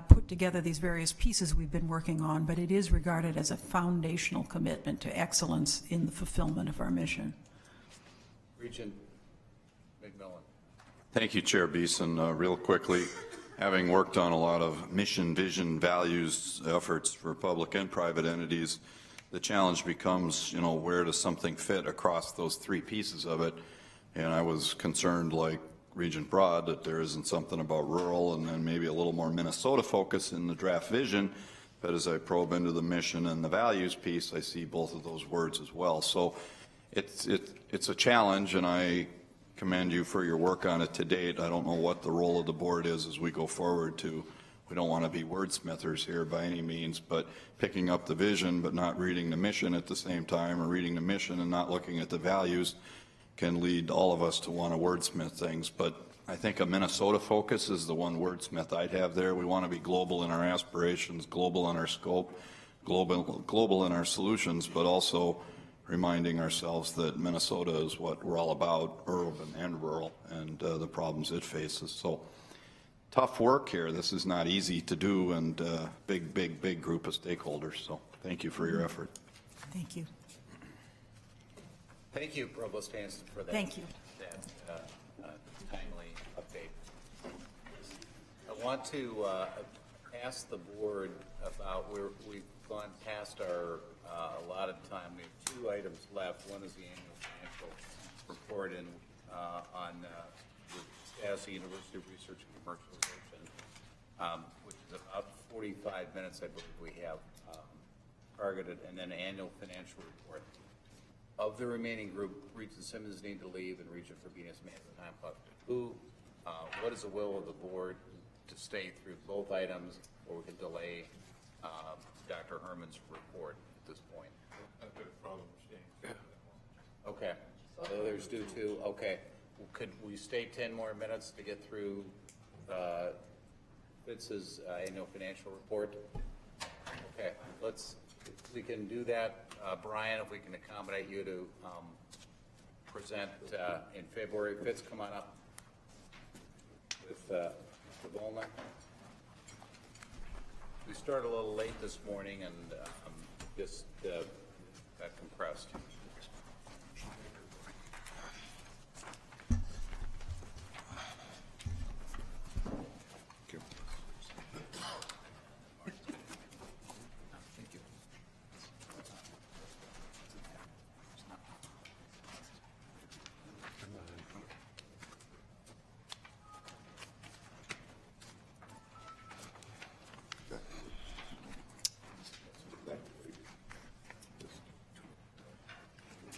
put together these various pieces we've been working on, but it is regarded as a foundational commitment to excellence in the fulfillment of our mission. Regent McMillan. Thank you, Chair Beeson. Real quickly, having worked on a lot of mission, vision, values efforts for public and private entities, the challenge becomes, you know, where does something fit across those three pieces of it? And I was concerned, like Regent Broad, that there isn't something about rural and then maybe a little more Minnesota focus in the draft vision. But as I probe into the mission and the values piece, I see both of those words as well. So it's a challenge, and I commend you for your work on it to date. I don't know what the role of the board is as we go forward to, we don't want to be wordsmithers here by any means, but picking up the vision but not reading the mission at the same time, or reading the mission and not looking at the values can lead all of us to want to wordsmith things. But I think a Minnesota focus is the one wordsmith I'd have there. We want to be global in our aspirations, global in our scope, global in our solutions, but also reminding ourselves that Minnesota is what we're all about, urban and rural, and the problems it faces. So tough work here. This is not easy to do, and big group of stakeholders. So thank you for your effort. Thank you. Thank you, Provost Hanson, for that. Thank you. That timely update. I want to ask the board about where we've gone past our allotted time. We have two items left. One is the annual financial report and on the status of University of Research and Commercialization, which is about 45 minutes, I believe we have targeted, and then annual financial report. Of the remaining group, Regent Simmons need to leave and Regent Fabinus may have the time left. What is the will of the board to stay through both items, or we can delay Dr. Herman's report at this point? I've got a problem staying. Okay. Others do too? Okay. Could we stay 10 more minutes to get through Fitz's annual financial report? Okay. We can do that. Brian, if we can accommodate you to present in February. Fitz, come on up with the Volna. We started a little late this morning and just got compressed.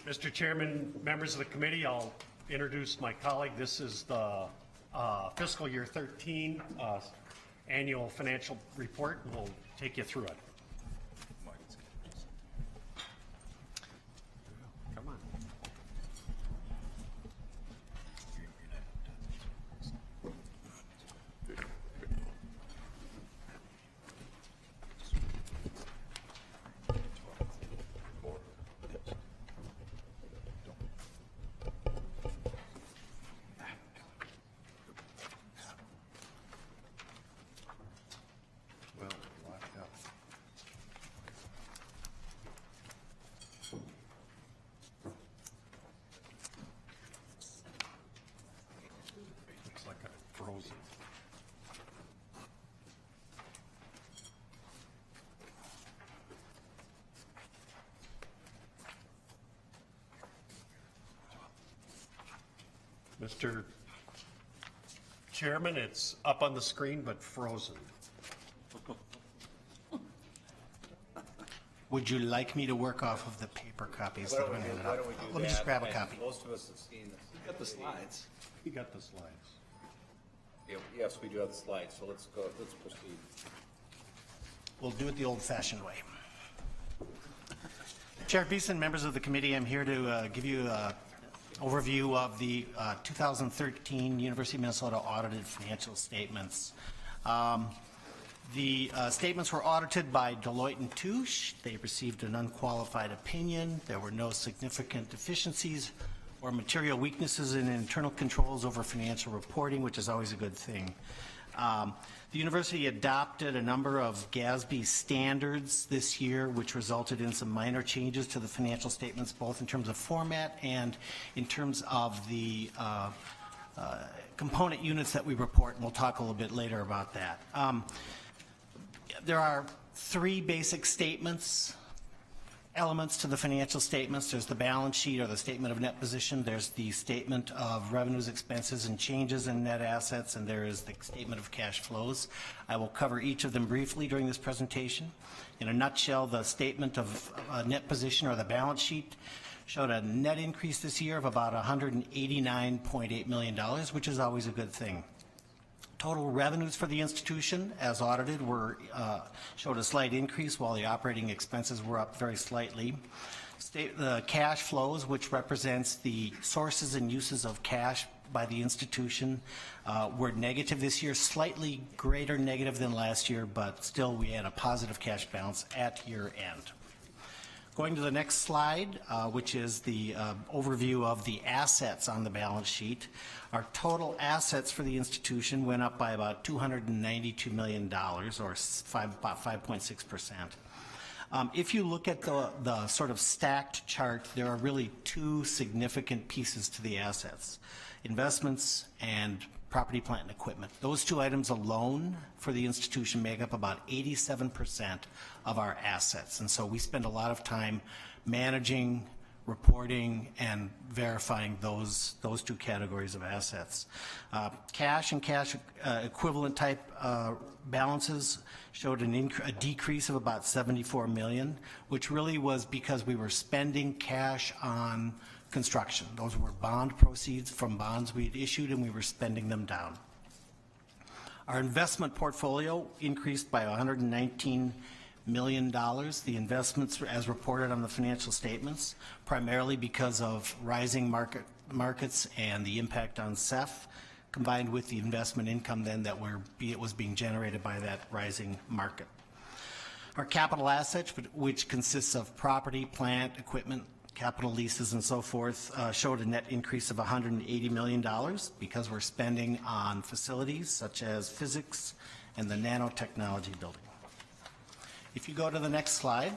Mr. Chairman, members of the committee, I'll introduce my colleague. This is the fiscal year 13 annual financial report. We'll take you through it. Come on. Frozen. Mr. Chairman, it's up on the screen but frozen. Would you like me to work off of the paper copies that have been handed out? Let me just grab a copy. Most of us have seen this. You got the slides. You got the slides. Yes, we do have the slides, so let's proceed. We'll do it the old-fashioned way. Chair Beeson, members of the committee, I'm here to give you an overview of the 2013 University of Minnesota audited financial statements. The statements were audited by Deloitte & Touche. They received an unqualified opinion. There were no significant deficiencies or material weaknesses in internal controls over financial reporting, which is always a good thing. The university adopted a number of GASB standards this year, which resulted in some minor changes to the financial statements, both in terms of format and in terms of the component units that we report, and we'll talk a little bit later about that. There are three basic elements to the financial statements. There's the balance sheet or the statement of net position. There's the statement of revenues, expenses, and changes in net assets, and there is the statement of cash flows. I will cover each of them briefly during this presentation. In a nutshell, the statement of net position or the balance sheet showed a net increase this year of about $189.8 million, which is always a good thing. Total revenues for the institution, as audited, showed a slight increase, while the operating expenses were up very slightly. The cash flows, which represents the sources and uses of cash by the institution, were negative this year, slightly greater negative than last year, but still we had a positive cash balance at year end. Going to the next slide, which is the overview of the assets on the balance sheet. Our total assets for the institution went up by about $292 million, or about 5.6%. If you look at the sort of stacked chart, there are really two significant pieces to the assets: investments and property, plant, and equipment. Those two items alone for the institution make up about 87% of our assets. And so we spend a lot of time managing, reporting, and verifying those two categories of assets. Cash and cash equivalent type balances showed a decrease of about $74 million, which really was because we were spending cash on construction. Those were bond proceeds from bonds we had issued, and we were spending them down. Our investment portfolio increased by $119 million. The investments, as reported on the financial statements, primarily because of rising markets and the impact on SEF, combined with the investment income then that was being generated by that rising market. Our capital assets, which consists of property, plant, equipment, capital leases, and so forth, showed a net increase of $180 million because we're spending on facilities such as physics and the nanotechnology building. If you go to the next slide,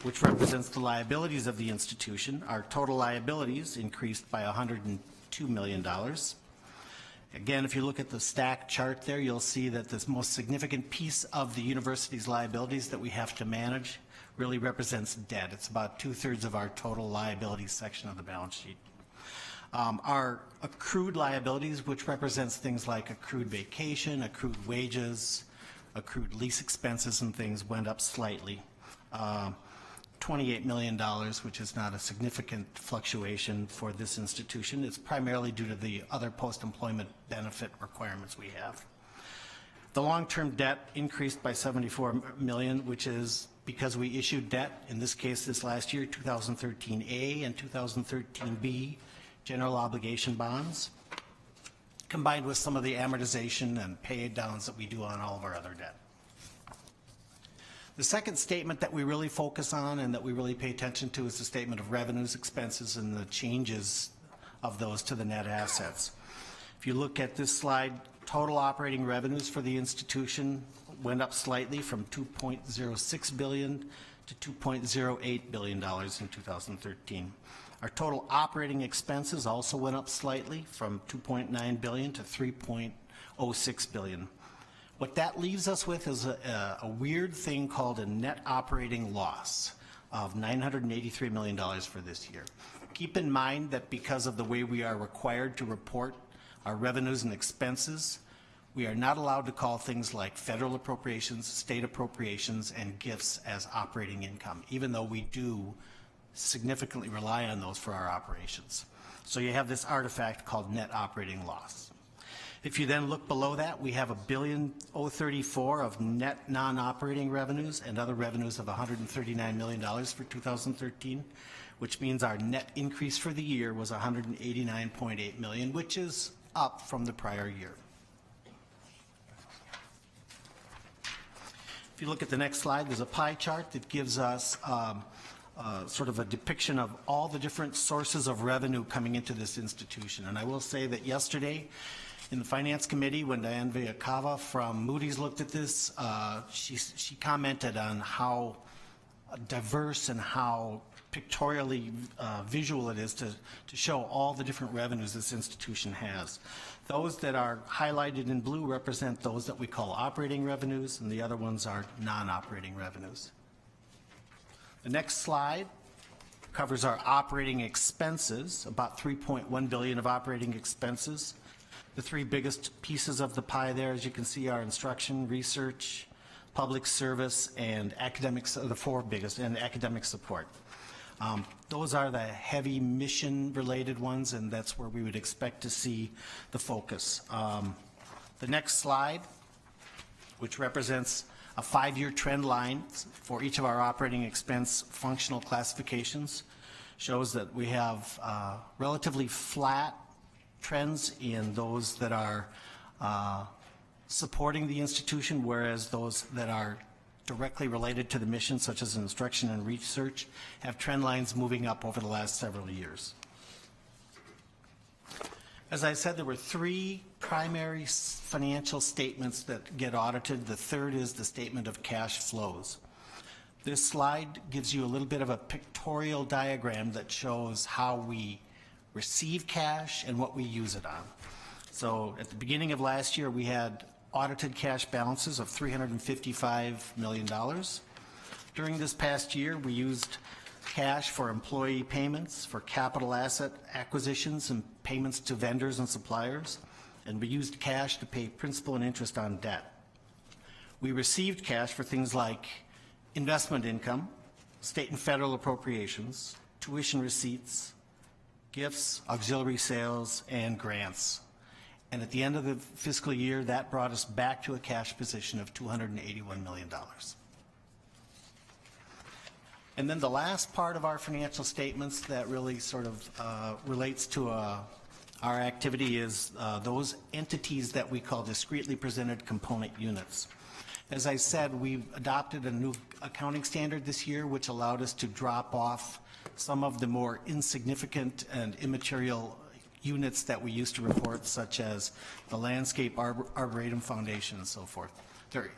which represents the liabilities of the institution, our total liabilities increased by $102 million. Again, if you look at the stacked chart there, you'll see that this most significant piece of the university's liabilities that we have to manage really represents debt. It's about 2/3 of our total liabilities section of the balance sheet. Our accrued liabilities, which represents things like accrued vacation, accrued wages, accrued lease expenses and things, went up slightly. $28 million, which is not a significant fluctuation for this institution. It's primarily due to the other post-employment benefit requirements we have. The long-term debt increased by $74 million, which is because we issued debt, in this case this last year, 2013A and 2013B general obligation bonds, combined with some of the amortization and pay downs that we do on all of our other debt. The second statement that we really focus on and that we really pay attention to is the statement of revenues, expenses, and the changes of those to the net assets. If you look at this slide, total operating revenues for the institution went up slightly from $2.06 billion to $2.08 billion in 2013. Our total operating expenses also went up slightly from $2.9 billion to $3.06 billion. What that leaves us with is a weird thing called a net operating loss of $983 million for this year. Keep in mind that because of the way we are required to report our revenues and expenses, we are not allowed to call things like federal appropriations, state appropriations, and gifts as operating income, even though we do significantly rely on those for our operations. So you have this artifact called net operating loss. If you then look below that, we have $1.034 billion of net non-operating revenues and other revenues of $139 million for 2013, which means our net increase for the year was $189.8 million, which is up from the prior year. If you look at the next slide, there's a pie chart that gives us sort of a depiction of all the different sources of revenue coming into this institution. And I will say that yesterday in the Finance Committee, when Diane Villacava from Moody's looked at this, she commented on how diverse and how pictorially visual it is to show all the different revenues this institution has. Those that are highlighted in blue represent those that we call operating revenues, and the other ones are non-operating revenues. The next slide covers our operating expenses, about $3.1 billion of operating expenses. The three biggest pieces of the pie there, as you can see, are instruction, research, public service, and academics, the four biggest, and academic support. Those are the heavy mission-related ones, and that's where we would expect to see the focus. The next slide, which represents a 5-year trend line for each of our operating expense functional classifications, shows that we have relatively flat trends in those that are supporting the institution, whereas those that are directly related to the mission, such as instruction and research, have trend lines moving up over the last several years. As I said, there were three primary financial statements that get audited. The third is the statement of cash flows. This slide gives you a little bit of a pictorial diagram that shows how we receive cash and what we use it on. So at the beginning of last year, we had audited cash balances of $355 million. During this past year, we used cash for employee payments, for capital asset acquisitions and payments to vendors and suppliers, and we used cash to pay principal and interest on debt. We received cash for things like investment income, state and federal appropriations, tuition receipts, gifts, auxiliary sales, and grants. And at the end of the fiscal year, that brought us back to a cash position of $281 million. And then the last part of our financial statements that really sort of relates to our activity is those entities that we call discretely presented component units. As I said, we've adopted a new accounting standard this year, which allowed us to drop off some of the more insignificant and immaterial units that we used to report, such as the Landscape Arboretum Foundation and so forth.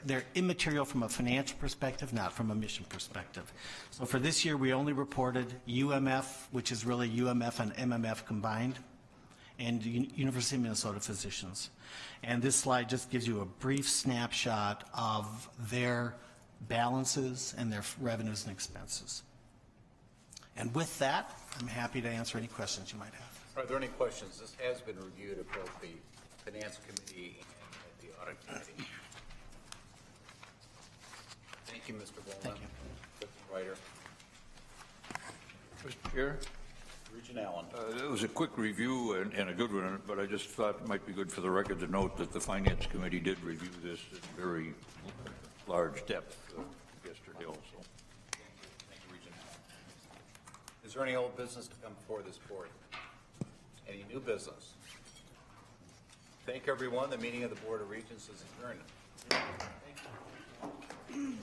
They're immaterial from a financial perspective, not from a mission perspective. So for this year, we only reported UMF, which is really UMF and MMF combined, and University of Minnesota Physicians. And this slide just gives you a brief snapshot of their balances and their revenues and expenses. And with that, I'm happy to answer any questions you might have. Are there any questions? This has been reviewed at both the Finance Committee and at the Audit Committee. Thank you, Mr. Bowman. Thank you. Mr. Ryder. Mr. Chair? Regent Allen. It was a quick review and a good one, but I just thought it might be good for the record to note that the Finance Committee did review this in very large depth yesterday also. Thank you, Regent Allen. Is there any old business to come before this board? Any new business? Thank everyone. The meeting of the Board of Regents is adjourned. Thank you.